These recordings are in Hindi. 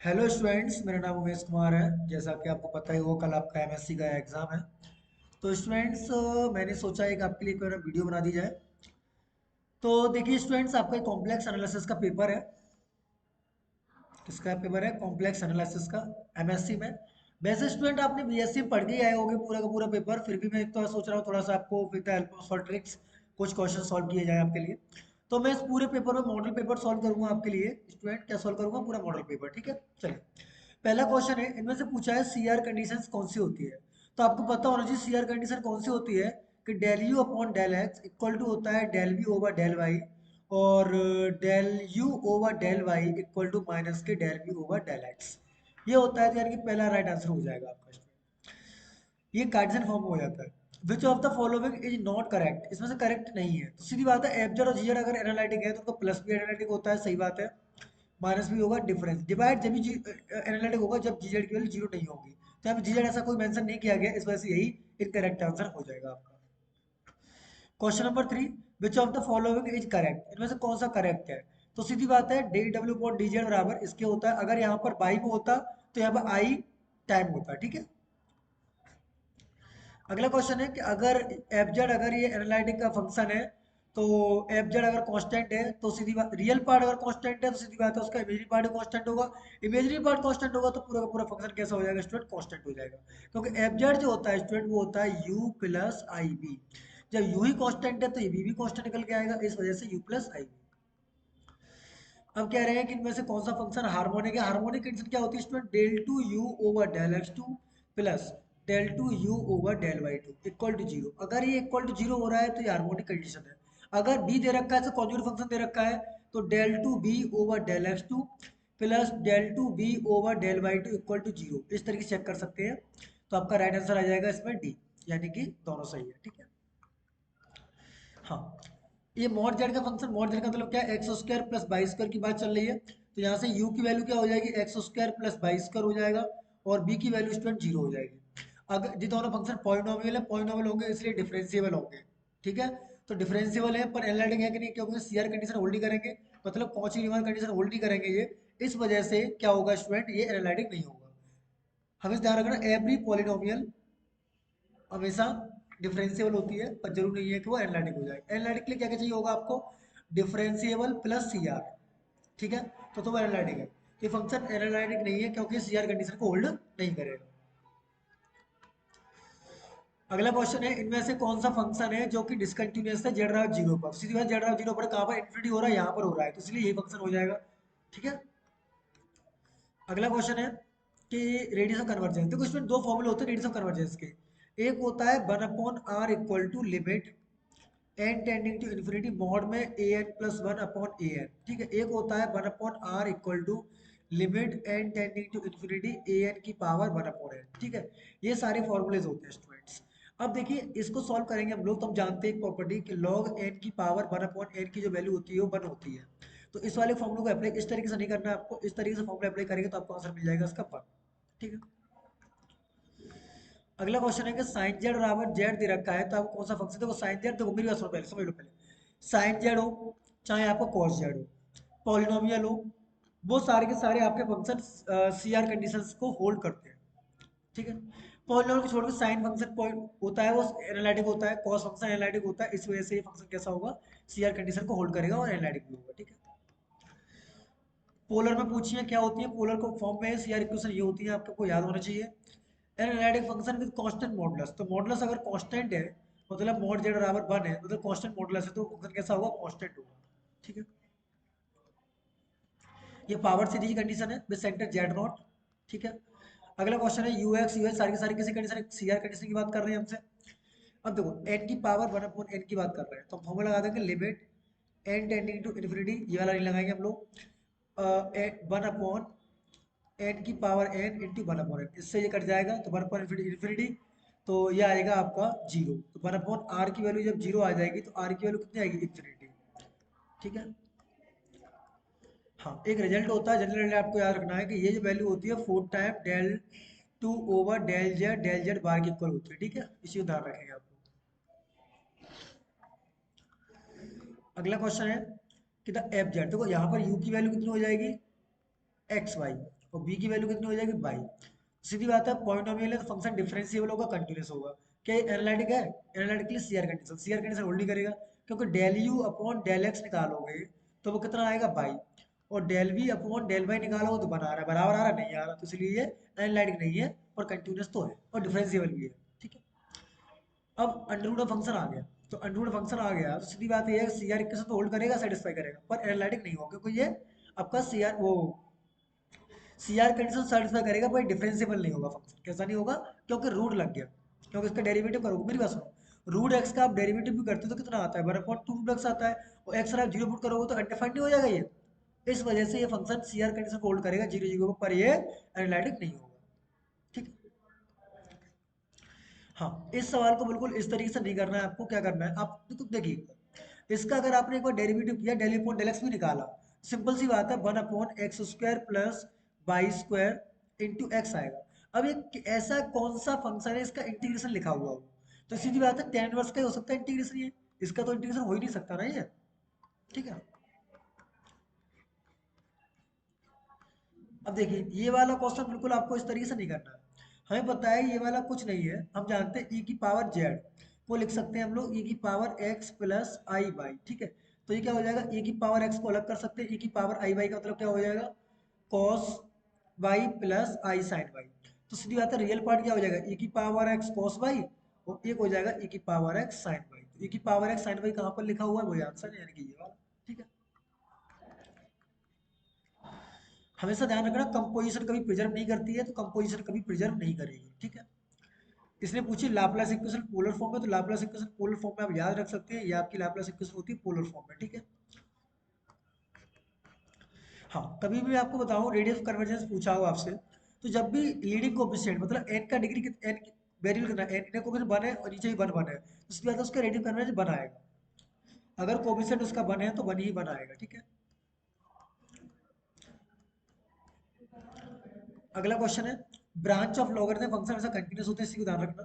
हेलो स्टूडेंट्स, मेरा नाम उमेश कुमार है। जैसा कि आपको पता ही हो, कल आपका एमएससी का एग्ज़ाम है। तो स्टूडेंट्स, मैंने सोचा एक आपके लिए कोई ना वीडियो बना दी जाए। तो देखिए स्टूडेंट्स, आपका कॉम्प्लेक्स एनालिसिस का पेपर है। किसका पेपर है? कॉम्प्लेक्स एनालिसिस का, एमएससी में। वैसे स्टूडेंट आपने बीएससी में पढ़ के ही आए होंगे पूरा का पूरा पेपर, फिर भी मैं एक तो सोच रहा हूँ थोड़ा सा आपको with the help of short tricks कुछ क्वेश्चन सॉल्व किए जाए आपके लिए। तो मैं इस पूरे पेपर में मॉडल पेपर सॉल्व करूंगा आपके लिए। स्टूडेंट, क्या सॉल्व करूंगा? पूरा मॉडल पेपर, ठीक है। चलिए, पहला क्वेश्चन है, इनमें से पूछा है सीआर कंडीशंस कौन सी होती है। तो आपको पता होना चाहिए सीआर कंडीशन कौन सी होती है, कि del U upon del X equal to होता है del V over del Y, और del U over del Y equal to minus के del V over del X. ये होता है, तो यानी कि पहला राइट आंसर हो जाएगा आपका। ये कार्टेशियन फॉर्म में हो जाता है। Which of the following is not correct, इसमें से करेक्ट नहीं है। तो सीधी बात है, एफजेड और जीजेड अगर एनालिटिक है तो उनका प्लस भी एनालिटिक होता है, सही बात है। माइनस भी होगा, डिफरेंस डिवाइड जब भी एनालिटिक होगा जब जीजेड की वैल्यू जीरो नहीं होगी। तो यहाँ पे जीजेड ऐसा कोई मेंशन नहीं किया गया, इस वजह से यही इनकरेक्ट आंसर हो जाएगा आपका। Question number 3, which of the following is correct, इनमें से कौन सा करेक्ट है। तो सीधी बात है, D W point D Z बराबर इसके होता है, अगर यहाँ पर बाई में होता तो यहाँ पर आई टाइम होता, ठीक है। अगला क्वेश्चन है कि अगर एफ जेड, अगर ये एनालिटिक का फंक्शन है, तो एफ जेड अगर कांस्टेंट है तो सीधी बात, रियल पार्ट अगर कांस्टेंट है तो सीधी बात है उसका इमेजिनरी पार्ट कांस्टेंट होगा। इमेजिनरी पार्ट कांस्टेंट होगा तो पूरा का पूरा फंक्शन कैसा हो जाएगा स्टूडेंट? कांस्टेंट हो जाएगा। क्योंकि एफ जेड जो होता है स्टूडेंट, वो होता है यू प्लस आई बी। जब यू ही कांस्टेंट है तो ये भी कांस्टेंट निकल के आएगा, इस वजह से यू प्लस आई बी। अब कह रहे हैं कि इनमें से कौन सा फंक्शन हार्मोनिक है। हार्मोनिक कंडीशन क्या होती है student? Del two U over del X two plus del two U over del Y two equal to zero. अगर ये इक्वल टू जीरो हो रहा है तो ये हार्मोनिक कंडीशन है। अगर बी दे रखा है तो कॉन्जुगेट फंक्शन दे रखा है, तो del two B over del X two plus del two B over del Y two equal to zero, इस तरीके से चेक कर सकते हैं। तो आपका राइट आंसर आ जाएगा इसमें डी, यानी कि दोनों सही है, ठीक है। हाँ, ये मॉड जेड का फंक्शन, मॉड जेड का मतलब क्या है? X square plus by square की बात चल रही है। तो यहाँ से u की वैल्यू क्या हो जाएगी? X square plus by square हो जाएगा, और b की वैल्यू स्टूडेंट जीरो हो जाएगी। अगर ये दोनों फंक्शन पॉलिनोमियल है, पॉलिनोमियल होंगे इसलिए डिफरेंशिएबल होंगे, ठीक है। तो डिफरेंशिएबल है पर एनालिटिक है कि नहीं, क्योंकि सीआर कंडीशन होल्ड ही करेंगे, मतलब कौची रीमान कंडीशन होल्ड ही करेंगे ये। इस वजह से क्या होगा स्टूडेंट? ये एनालिटिक नहीं होगा। हमें ध्यान रखना, एवरी पॉलिनोमियल हमेशा डिफरेंशिएबल होती है, पर जरूरी नहीं है कि वो एनालिटिक हो जाए। एनालिटिक के लिए क्या क्या चाहिए होगा आपको? डिफरेंशिएबल प्लस सी आर, ठीक है। तो वो एनालिटिक है। तो ये फंक्शन एनालिटिक नहीं है क्योंकि सी आर कंडीशन को होल्ड नहीं करेगा। अगला क्वेश्चन है, इनमें से कौन सा फंक्शन है जो कि डिसकंटिन्यूअस है जेड राउट जीरो पर। सीधी बात, जेड राउट जीरो पर कहाँ पर? इन्फिनिटी हो रहा है, यहाँ पर हो रहा है, तो इसलिए यही फंक्शन हो जाएगा, ठीक है। अगला क्वेश्चन है कि रेडियस ऑफ कन्वर्जेंस। देखो इसमें दो फॉर्मूले होते हैं रेडियस ऑफ कन्वर्जेंस के। एक होता है one upon R equal to limit N tending to infinity mod में A N plus one upon A N, ठीक है। एक होता है one upon R equal to limit N tending to infinity A N की पावर वन अपॉन एन, ठीक है। ये सारे फॉर्मूलेज होते हैं स्टूडेंट्स। अब देखिए, इसको सॉल्व करेंगे हम लोग, तो हम जानते हैं एक प्रॉपर्टी कि लॉग एन की पावर वन अपॉन एन की जो वैल्यू होती है वो वन होती है। तो इस वाले फॉर्मूले को अप्लाई इस तरीके से नहीं करना है आपको, इस तरीके से फॉर्मूला अप्लाई करेंगे तो आपको आंसर मिल जाएगा इसका वन, ठीक है। अगला क्वेश्चन है कि साइन जेड बराबर जेड दे रखा है, तो आपको कौन सा फंक्शन? देखो साइन जेड, देखो मेरी बात सुनो, पहले समझ लो पहले। साइन जेड हो चाहे आपको कॉस जेड हो, पॉलिनोमियल हो, वो सारे के सारे आपके फंक्शन सी आर कंडीशंस को होल्ड करते हैं, ठीक है। पॉलिनोमियल को छोड़ के साइन फंक्शन पॉइंट होता है वो एनालिटिक होता है, कॉस फंक्शन एनालिटिक होता है, इस वजह से ये फंक्शन कैसा होगा? सी आर कंडीशन को होल्ड करेगा और एनालिटिक भी होगा, ठीक है। पोलर में पूछिए क्या होती है, पोलर को फॉर्म में सी आर इक्वेशन ये होती है, आपको याद होना चाहिए। Analytic function with constant modulus, तो मॉडुलस अगर कांस्टेंट है, मतलब मॉड जेड बराबर 1 है, मतलब कांस्टेंट मॉडुलस है, तो फंक्शन कैसा होगा? कांस्टेंट होगा, ठीक है। ये पावर सीरीज की कंडीशन है विद सेंटर जेड नॉट, ठीक है। अगला क्वेश्चन है यू एक्स सारी की सारी किसी कंडीशन, सी आर कंडीशन की बात कर रहे हैं हमसे। अब देखो एन की पावर वन अपॉन एन की बात कर रहे हैं, तो हम फॉर्मूला लगा देंगे limit N tending to infinity, ये वाला नहीं लगाएंगे हम लोग, वन अपॉन एन की power N into one upon N, इससे ये कट जाएगा तो वन अपॉन इन्फिनिटी, तो ये आएगा आपका जीरो। तो वन अपॉन आर की वैल्यू जब जीरो आ जाएगी तो आर की वैल्यू कितनी आएगी? इन्फिनिटी, ठीक है। हाँ, एक रिजल्ट होता है जनरल, आपको याद रखना है कि ये जो वैल्यू होती है four time del two over del Z bar की इक्वल होती है, ठीक है। इसी को ध्यान रखेंगे आप लोग। अगला क्वेश्चन है कि द एफ जेड, देखो यहाँ पर यू की वैल्यू कितनी हो जाएगी? एक्स वाई, और बी की वैल्यू कितनी हो जाएगी बाई। सीधी बात है, पॉलिनोमियल है तो फंक्शन डिफरेंशिएबल होगा, कंटिन्यूस होगा। क्या एनालिटिक है? एनालिटिक के लिए सीआर कंडीशन होल्ड नहीं करेगा, क्योंकि del U upon del X निकालोगे तो वो कितना आएगा बाई, और del V upon del Y निकालोगे तो बना रहा है, बराबर आ रहा है, नहीं आ रहा, तो इसलिए ये एनालिटिक नहीं है और कंटिन्यूस तो है और डिफरेंशिएबल भी है। ठीक है, अब अंडरवुड फंक्शन आ गया, तो अंडरवुड फंक्शन आ गया तो सीधी बात ये है, सीआर इक्वेशन तो होल्ड करेगा, सेटिस्फाई करेगा, पर एनालिटिक नहीं होगा, क्योंकि ये आपका सीआर वो सीआर कंडीशन सेटिस्फाई करेगा, पर डिफरेंशिएबल नहीं होगा फंक्शन। कैसा नहीं होगा? क्योंकि रूट लग गया, क्योंकि इसका डेरिवेटिव करोगे, मेरी बात सुनो, रूट एक्स का आप डेरिवेटिव भी करते हो तो कितना आता है, 1/2 रूट एक्स आता है, और एक्स अगर आप जीरो पुट करोगे तो अनडिफाइंड नहीं हो जाएगा ये। इस वजह से ये फंक्शन सीआर कंडीशन को होल्ड करेगा जीरो जीरो पर, ये एनालिटिक नहीं होगा। ठीक है, हाँ, इस सवाल को बिल्कुल इस तरीके से नहीं करना है आपको। क्या करना है, आप देखो देखिए, इसका अगर आपने एक बार डेरिवेटिव किया, डेल अपॉन डेल एक्स भी निकाला, सिंपल सी बात है, 1/x² plus Y square into X आएगा। अब एक ऐसा कौन सा फंक्शन है इसका इंटीग्रेशन लिखा हुआ हो, तो सीधी बात है tan इनवर्स का ही हो सकता है इंटीग्रेशन ये, इसका तो इंटीग्रेशन हो ही नहीं सकता ना ये। ठीक है, अब देखिए ये वाला क्वेश्चन बिल्कुल आपको इस तरीके से नहीं करना है। हमें पता है ये वाला कुछ नहीं है, हम जानते हैं e की पावर z को लिख सकते हैं हम लोग e की power x plus I by. ठीक है, तो ये क्या हो जाएगा, e की पावर x को अलग कर सकते हैं, e की पावर आई बाई का मतलब क्या हो जाएगा, cos y plus I sign y। तो सीधी बात है, रियल पार्ट क्या हो जाएगा, e की पावर x cos y, और एक हो जाएगा e की पावर x साइन y। तो e की पावर x साइन y कहाँ पर लिखा हुआ है, वही आंसर है, यानी कि ये वाला। ठीक है, हमेशा ध्यान रखना, कंपोजिशन कभी प्रिजर्व नहीं करती है, तो कंपोजिशन कभी प्रिजर्व नहीं करेगी। ठीक है, इसने पूछी लाप्लास इक्वेशन पोलर फॉर्म में, तो लाप्लास इक्वेशन पोलर फॉर्म में आप याद रख सकते हैं, ये आपकी लाप्लास इक्वेशन होती है पोलर फॉर्म में। ठीक है, हाँ, कभी भी आपको बताऊं रेडियस कन्वर्जेंस पूछा हो आपसे, तो जब भी लीडिंग कोएफिशिएंट मतलब n का डिग्री n वेरिएबल करना है, n कोएफिशिएंट 1 है और नीचे ही 1 है, तो उसके बाद उसका रेडियस कन्वर्जेंस 1 आएगा। अगर कोएफिशिएंट उसका 1 है तो 1 ही 1 आएगा। ठीक है, अगला क्वेश्चन है, ब्रांच ऑफ लॉगरिथम फंक्शन हमेशा कंटीन्यूअस होते हैं, इसी को ध्यान रखना।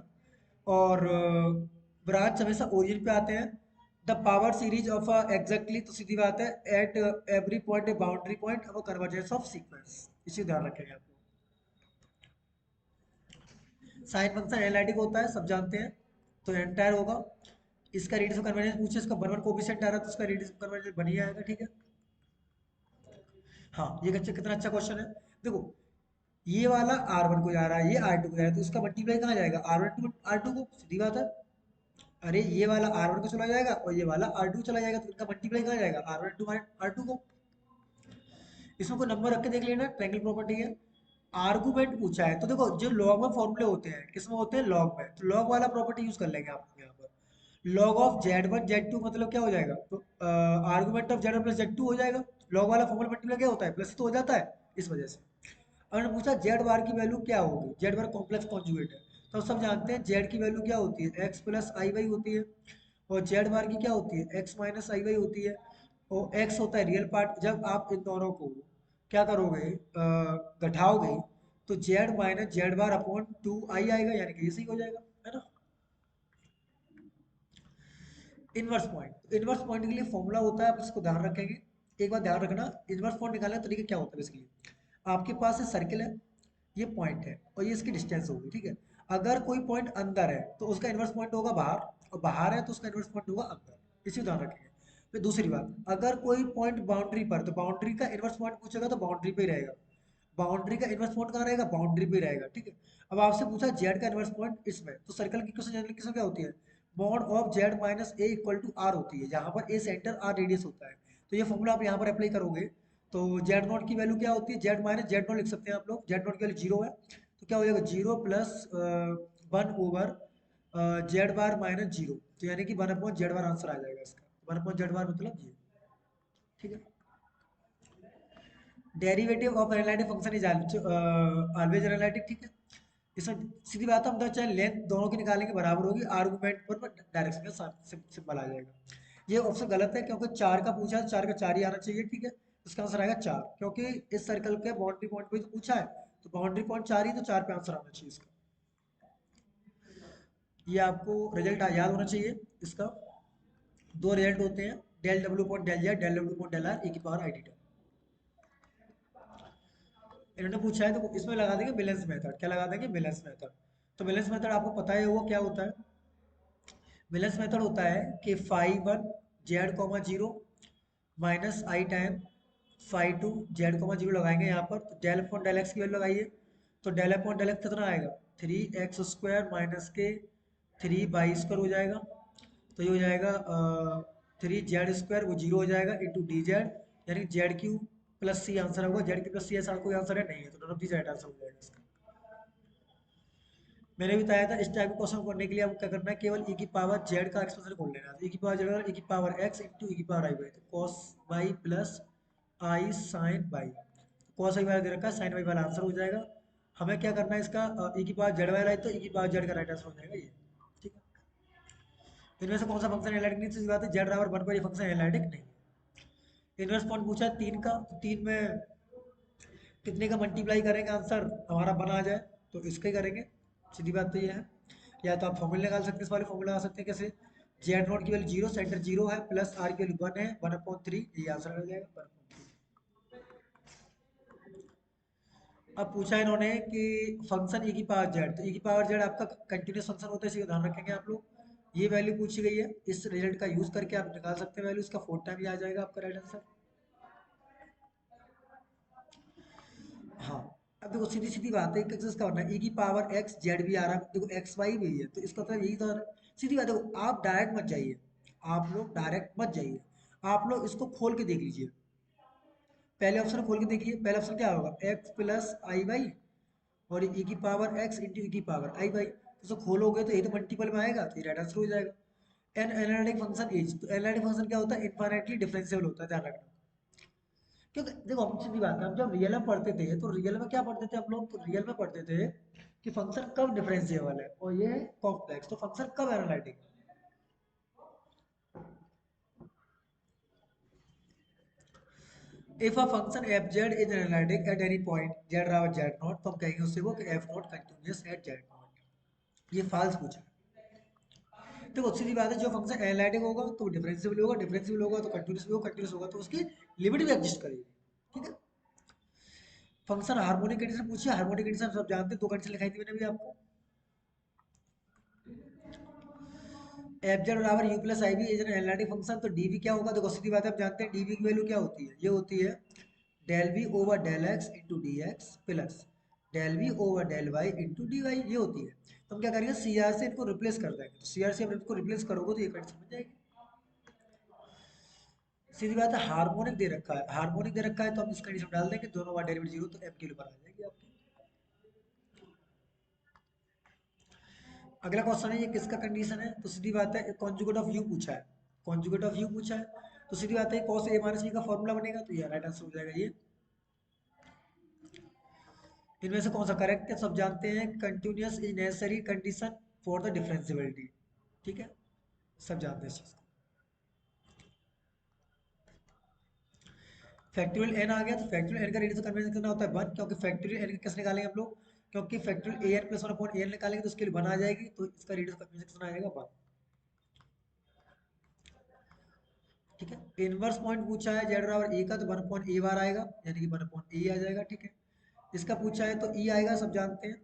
और ब्रांच हमेशा ओरिजिन पे आते हैं। The power series of exactly, तो सीधी बात है, at every point A boundary point अब कन्वर्जेंस ऑफ सीक्वेंस, इसी को ध्यान रखेंगे आपको। साइन फंक्शन एनालिटिक होता है, सब जानते हैं, तो एंटायर होगा। इसका रेडियस ऑफ कन्वर्जेंस पूछे, इसका वन वन कोएफिशिएंट आ रहा है, तो इसका रेडियस ऑफ कन्वर्जेंस बन ही आएगा। ठीक है, हाँ, ये अच्छा, कितना अच्छा क्वेश्चन है। देखो, ये वाला R1 को जा रहा है, ये R2 को जा रहा है, तो इसका मल्टीप्लाई कहाँ जाएगा, R1 टू R2 को, सीधी बात है। अरे ये वाला R1 को चला जाएगा और ये वाला R2 चला जाएगा, तो इनका मल्टीप्लाई कहाँ जाएगा, R1 टू R2 को। इसमें कोई नंबर रख के देख लेना, ट्रायंगल प्रॉपर्टी है। आर्गुमेंट पूछा है, तो देखो जो लॉग में फॉर्मूले होते हैं, किसमें होते हैं, लॉग में, तो लॉग वाला प्रॉपर्टी यूज कर लेंगे आप लोग यहाँ पर। लॉग ऑफ Z1 Z2 मतलब क्या हो जाएगा, तो argument of Z1 plus Z2 हो जाएगा। लॉग वाला फॉर्मूला मल्टीप्लाई क्या होता है, प्लस तो हो जाता है, इस वजह से। और पूछा जेड बार की वैल्यू क्या होगी, जेड बार कॉम्प्लेक्स कॉन्जुगेट है, तो सब जानते हैं जेड की वैल्यू क्या होती है, एक्स प्लस आई वाई होती है, और जेड बार की क्या होती है, एक्स माइनस आई वाई होती है। और एक्स होता है रियल पार्ट, जब आप इन दोनों को क्या करोगे, घटाओगे, तो Z minus Z bar upon two I आएगा, यानी कि ये सही हो जाएगा, है ना। इनवर्स पॉइंट, इनवर्स पॉइंट के लिए फॉर्मूला होता है, आप इसको ध्यान रखेंगे। एक बार ध्यान रखना, इनवर्स पॉइंट निकालने का तरीका क्या होता है बेसिकली, आपके पास ये सर्किल है, ये पॉइंट है, और ये इसकी डिस्टेंस होगी। ठीक है, अगर कोई पॉइंट अंदर है तो उसका इनवर्स पॉइंट होगा बाहर, और बाहर है तो उसका इनवर्स पॉइंट होगा अंदर, इसी को ध्यान रखेंगे। फिर दूसरी बात, अगर कोई पॉइंट बाउंड्री पर, तो बाउंड्री का इनवर्स पॉइंट पूछेगा तो बाउंड्री पे ही रहेगा, बाउंड्री का इनवर्स पॉइंट कहाँ रहेगा, बाउंड्री पे ही रहेगा। ठीक है, अब आपसे पूछा जेड का इनवर्स पॉइंट इसमें, तो सर्कल की इक्वेशन जनरली किसमें क्या होती है, mod of Z minus A equal to R होती है, जहाँ पर ए सेंटर आर रेडियस होता है। तो ये फॉर्मूला आप यहाँ पर अप्लाई करोगे, तो जेड नॉट की वैल्यू क्या होती है, जेड माइनस जेड नॉट लिख सकते हैं आप लोग, जेड नॉट की वैल्यू जीरो है, तो क्या हो जाएगा, जीरो प्लस 1/जेड बार माइनस जीरो, तो यानी कि 1/जेड बार आंसर आ जाएगा इसका, 1/जेड बार मतलब ये। ठीक है, derivative of analytic function is always analytic. ठीक है, इसमें सीधी बात है, हम तो चाहे लेंथ दोनों की निकालेंगे बराबर होगी, आर्गुमेंट पर डायरेक्शन का सिंबल आ जाएगा। ये ऑप्शन गलत है, क्योंकि चार का पूछा है, चार का चार ही आना चाहिए। ठीक है, इसका आंसर आएगा चार, क्योंकि इस सर्कल के बाउंड्री पॉइंट पे तो पूछा है, तो बाउंड्री पॉइंट चार ही, तो चार पे आंसर आना चाहिए इसका। ये आपको रिजल्ट याद होना चाहिए इसका। दो रिजल्ट होते हैं, del W point del Z, del W point del R, e की पावर आई डी। इन्होंने पूछा है तो इसमें लगा देंगे बैलेंस मेथड। क्या लगा देंगे? Balance method. तो बैलेंस मेथड आपको पता है वो क्या होता है। बैलेंस मेथड होता है कि phi one Z comma zero minus I time phi two Z comma zero लगाएंगे यहाँ पर, तो डेल अपॉन डेल एक्स की वैल्यू लगाइए। तो डेल अपॉन डेल एक्स कितना आएगा? थ्री एक्स स्क्वायर माइनस के थ्री बाई स्क्वायर हो जाएगा। तो ये हो जाएगा थ्री जेड स्क्वायर, वो जीरो हो जाएगा इंटू डी जेड, यानी Z cube plus C answer होगा। जेड क्यू प्लस सी ऐसा कोई आंसर है नहीं है, तो none of the right answer हो जाएगा इसका। मैंने भी बताया था इस टाइप के क्वेश्चन करने के लिए आपको क्या करना है, केवल ई की पावर जेड का एक्सप्रेशन खोल लेना है। ई की पावर जेड और ई की पावर एक्स इंटू ई की पावर आई बाई, तो cos Y plus I sine Y. Cos I वाला दे रखा है, साइन बाई वाला आंसर हो जाएगा। हमें क्या करना है इसका, ई की पावर जेड वाला है तो ई की पावर जेड का राइट आंसर हो जाएगा ये। ठीक है। इनमें से कौन सा फंक्शन एनालिटिक नहीं? सीधी बात है जेड बराबर वन पर ये फंक्शन एनालिटिक नहीं है। इनवर्स पॉइंट पूछा है तीन का, तो तीन में कितने का मल्टीप्लाई करेंगे आंसर हमारा बना आ जाए, तो इसका ही करेंगे। सीधी बात तो ये है। या तो आप फॉर्मूला निकाल सकते हैं, इस वाले फॉर्मूला लगा सकते हैं कैसे, जेड नोट की वैल्यू जीरो, सेंटर जीरो है, प्लस आर की वैल्यू वन है, वन अपॉन थ्री, ये आंसर हो जाएगा वन अपॉन थ्री। अब पूछा इन्होंने कि फंक्शन ई की पावर जेड, तो ई की पावर जेड आपका कंटिन्यूस फंक्शन होता है, इसी का ध्यान रखेंगे आप लोग। ये वैल्यू पूछी गई है, इस रिजल्ट का यूज करके आप निकाल सकते हैं वैल्यू, इसका फोर टाइम ये आ जाएगा आपका राइट आंसर। हाँ। अब देखो सीधी सीधी बात है, किस का होना है, ई की पावर एक्स जेड भी आ रहा है, देखो एक्स वाई भी है, तो इसका मतलब यही तो सीधी बात है। देखो आप डायरेक्ट मत जाइए, आप लोग डायरेक्ट मत जाइए, आप लोग इसको खोल के देख लीजिए। पहले ऑप्शन खोल के देखिए, पहले ऑप्शन क्या होगा, एक्स प्लस आई वाई और ई की पावर एक्स इंटू ई की पावर आई वाई, तो इसको खोलोगे तो ये तो मल्टीपल में आएगा, तो ये राइट आंसर हो जाएगा। एन एनालिटिक फंक्शन इज, तो एनालिटिक फंक्शन क्या होता है, इनफाइनाइटली डिफरेंशिएबल होता है, ध्यान रखना। क्योंकि देखो हम सीधी बात है, हम जब रियल में पढ़ते थे तो रियल में क्या पढ़ते थे हम लोग, तो रियल में पढ़ते थे कि फंक्शन कब डिफरेंशिएबल है और ये कॉम्प्लेक्स, तो फंक्शन कब एनालिटिक है। If a function F Z is analytic at any point Z बराबर जेड नॉट, तो हम कहेंगे उससे वो कि F not continuous at Z not. ये फाल्स पूछा है। देखो सीधी बात है, जो फंक्शन एनालिटिक होगा तो डिफरेंशिएबल होगा, डिफरेंशिएबल होगा तो कंटिन्यूअस भी होगा, कंटिन्यूअस होगा तो उसकी लिमिट भी एग्जिस्ट करेगी। ठीक है। फंक्शन हार्मोनिक कंडीशन पूछिए, हार्मोनिक कंडीशन सब जानते हैं, दो कंडीशन लिखाई थी मैंने भी आपको। एफ जेड बराबर U plus I B is an analytic function, तो डी वी क्या होगा, देखो सीधी बात है, आप जानते हैं डी वी की वैल्यू क्या होती है, ये होती है del V over del X into D X plus del V over del Y into D Y, ये होती है। तो हम क्या करेंगे, सी आर से इनको रिप्लेस कर देंगे, तो सी आर से इनको रिप्लेस करोगे तो ये कंडीशन बन जाएगी। सीधी बात है, हार्मोनिक दे रखा है, हार्मोनिक दे रखा है तो हम इस कंडीशन में डाल देंगे दोनों बार डेरिवेटिव जीरो, तो एम के ऊपर आ जाएगी आपकी। अगला क्वेश्चन है, ये किसका कंडीशन है, तो सीधी बात है कॉन्जुगेट ऑफ यू पूछा है, कॉन्जुगेट ऑफ यू पूछा है, तो सीधी बात है cos a माइनस b का फॉर्मूला बनेगा, तो ये राइट आंसर हो जाएगा ये। इनमें से कौन सा करेक्ट है, सब जानते हैं, continuous is necessary condition for the differentiability. ठीक है, सब जानते हैं इस चीज को। फैक्टोरियल एन आ गया, तो फैक्टोरियल एन का रेडियस कन्वर्जन करना होता है वन, क्योंकि फैक्टोरियल एन कैसे निकालेंगे हम लोग, क्योंकि factorial A N plus one upon A N निकालेंगे तो उसके लिए वन आ जाएगी, तो इसका रेडियस कन्वर्जन कितना आएगा वन। ठीक है। इनवर्स पॉइंट पूछा है जेड बराबर ए का, तो वन अपॉन ए बार आएगा, यानी कि वन अपॉन ए आ जाएगा। ठीक है। इसका पूछा है तो ई आएगा, सब जानते हैं,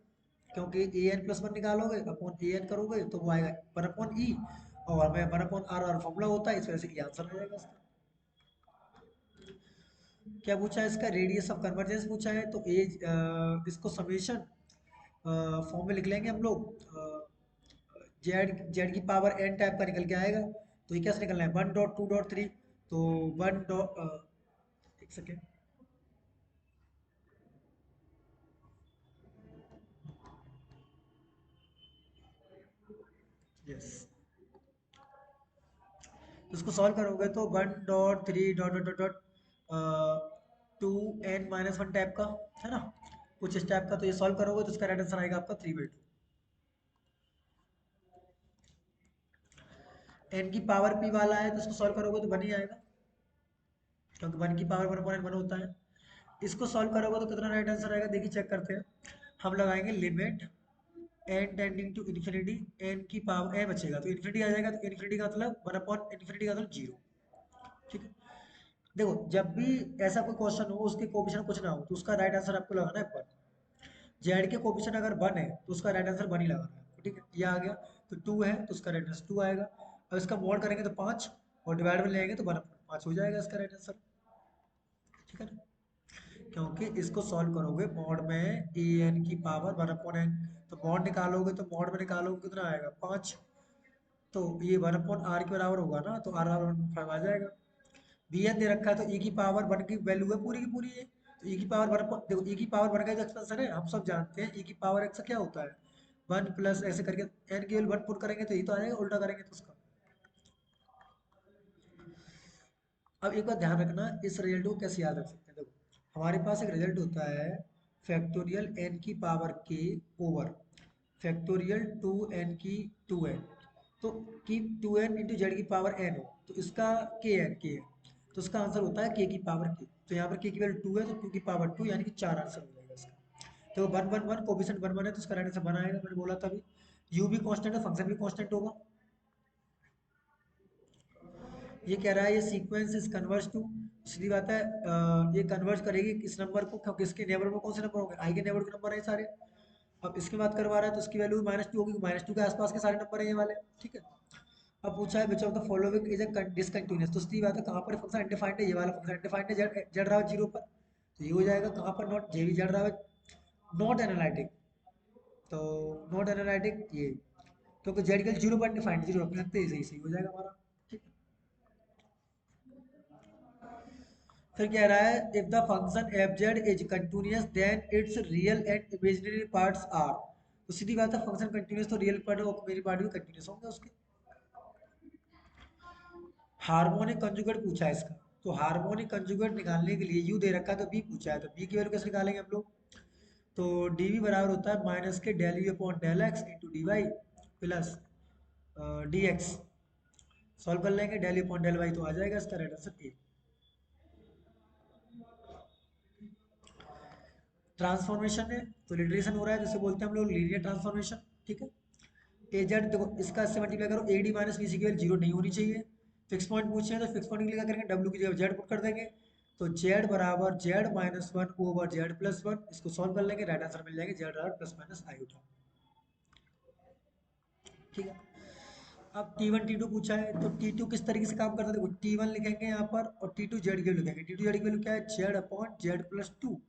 क्योंकि ए एन प्लस वन निकालोगे अपॉन ए एन करोगे तो वो आएगा वन अपॉन ई, और हमें वन अपॉन आर फॉर्मूला होता है, इस वजह से ये आंसर हो जाएगा इसका। क्या पूछा है इसका, रेडियस ऑफ कन्वर्जेंस पूछा है, तो एज इसको समेशन फॉर्म में लिख लेंगे हम लोग, जेड जेड की पावर एन टाइप का निकल के आएगा, तो ये कैसे निकलना है, one dot two dot three, तो वन डॉट, एक सेकेंड, यस, इसको सॉल्व करोगे तो one dot three dot dot dot dot two N minus one type का, है ना, कुछ इस टाइप का, तो ये सॉल्व करोगे तो इसका राइट आंसर आएगा आपका थ्री बाई टू। एन की पावर पी वाला है तो इसको सॉल्व करोगे तो वन ही आएगा, क्योंकि वन की पावर वन पॉइंट वन होता है। इसको सॉल्व करोगे तो कितना राइट आंसर आएगा, देखिए चेक करते हैं। हम लगाएंगे limit N tending to infinity, N की पावर ए बचेगा तो इन्फिनिटी आ जाएगा, तो इन्फिनिटी का मतलब वन अपॉन इन्फिनिटी का मतलब जीरो। ठीक है। देखो जब भी ऐसा कोई क्वेश्चन हो उसके कोफिशिएंट कुछ ना हो तो उसका राइट आंसर आपको लगाना है 1। जेड के कोफिशिएंट अगर 1 है तो उसका राइट आंसर 1 ही लगाना है आपको, ठीक है। ये आ गया। तो 2 है तो उसका राइट आंसर 2 आएगा। अब इसका मॉड करेंगे तो 5 और डिवाइड में ले आएंगे तो 1/5 हो जाएगा इसका राइट आंसर, ठीक है ना। क्योंकि इसको सॉल्व करोगे मॉड में ए एन की पावर 1/n, तो मॉड निकालोगे तो मॉड में निकालोगे कितना आएगा 5। तो ये 1/r के बराबर होगा ना, तो r 1/5 आ जाएगा। बी एन दे रखा है तो e की पावर 1 की वैल्यू है पूरी की पूरी है। तो e की पावर 1, देखो e की पावर 1 का जो एक्सपेंशन है हम सब जानते हैं, e की पावर x क्या होता है 1 प्लस ऐसे करके n की वैल्यू 1 पुट करेंगे तो ये तो आ जाएगा, उल्टा करेंगे तो उसका। अब एक बात ध्यान रखना, इस रिजल्ट को कैसे याद रख सकते हैं। देखो हमारे पास एक रिजल्ट होता है फैक्टोरियल n की power k over factorial 2n की 2n। तो कि 2n इंटू जेड की पावर n हो तो इसका k है तो इसका आंसर होता है k की पावर k। तो यहाँ पर k की वैल्यू 2 है तो 2 की पावर 2 यानी कि 4 आंसर हो जाएगा इसका। तो 1 1 1 कोफिशिएंट 1 1 है तो इसका राइट आंसर 1 आएगा, मैंने बोला था अभी। u भी कांस्टेंट है, फंक्शन भी कांस्टेंट होगा। ये कह रहा है ये सीक्वेंस इज कन्वर्ज टू, सीधी बात है ये कन्वर्ज करेगी किस नंबर को, क्योंकि इसके नेबर में कौन से नंबर होंगे, आई के नेबर के नंबर है सारे। अब इसकी बात करवा रहा है तो इसकी वैल्यू -2 होगी, -2 के आसपास के सारे नंबर है ये वाले, ठीक है। अब पूछा है which of the following is a discontinuous, तो सीधी बात है कहाँ पर फंक्शन अनडिफाइंड है, ये वाला फंक्शन अनडिफाइंड है, जड़ रहा है 0 पर, तो ये हो जाएगा कहाँ पर नॉट, जे भी जड़ रहा है नॉट एनालिटिक। तो नॉट एनालिटिक ये, क्योंकि जेड के 0 पर अनडिफाइंड 0 रखने लगते हैं, सही सही हो जाएगा हमारा, ठीक है। फिर कह रहा है if the function F Z is continuous then its real and imaginary parts are, तो सीधी बात है फंक्शन कंटिन्यूअस तो रियल पार्ट और मेरी पार्ट भी कंटिन्यूअस होंगे उसके। हार्मोनिक कंजुगेट पूछा है इसका, तो हार्मोनिक कंजुगेट निकालने के लिए यू दे रखा है तो बी पूछा है, तो बी की वैल्यू कैसे निकालेंगे हम लोग। तो डी वी बराबर होता है माइनस के del U upon del X into D Y plus D X. Solve कर लेंगे del U upon del Y तो आ जाएगा इसका राइट आंसर ए। ट्रांसफॉर्मेशन है तो लिटरेशन हो रहा है, जिसे बोलते हैं हम लोग लीनियर ट्रांसफॉर्मेशन, ठीक है। ए जेड देखो इसका इससे मल्टीप्लाई करो, A D minus B C की वैल्यू 0 नहीं होनी चाहिए। फिक्स पॉइंट पूछे हैं तो फिक्स पॉइंट के लिए क्या करेंगे, डब्ल्यू की जगह जेड पुट कर देंगे। तो जेड बराबर जेड -1 ओवर जेड +1, इसको सॉल्व कर लेंगे राइट आंसर मिल जाएंगे जेड बराबर प्लस माइनस आई उठा, ठीक है। अब T1 T2 पूछा है तो T2 किस तरीके से काम करता है, देखो T1 लिखेंगे यहाँ पर और T2 जेड की वैल्यू लिखेंगे। T2 जेड की वैल्यू क्या है, Z upon Z plus two.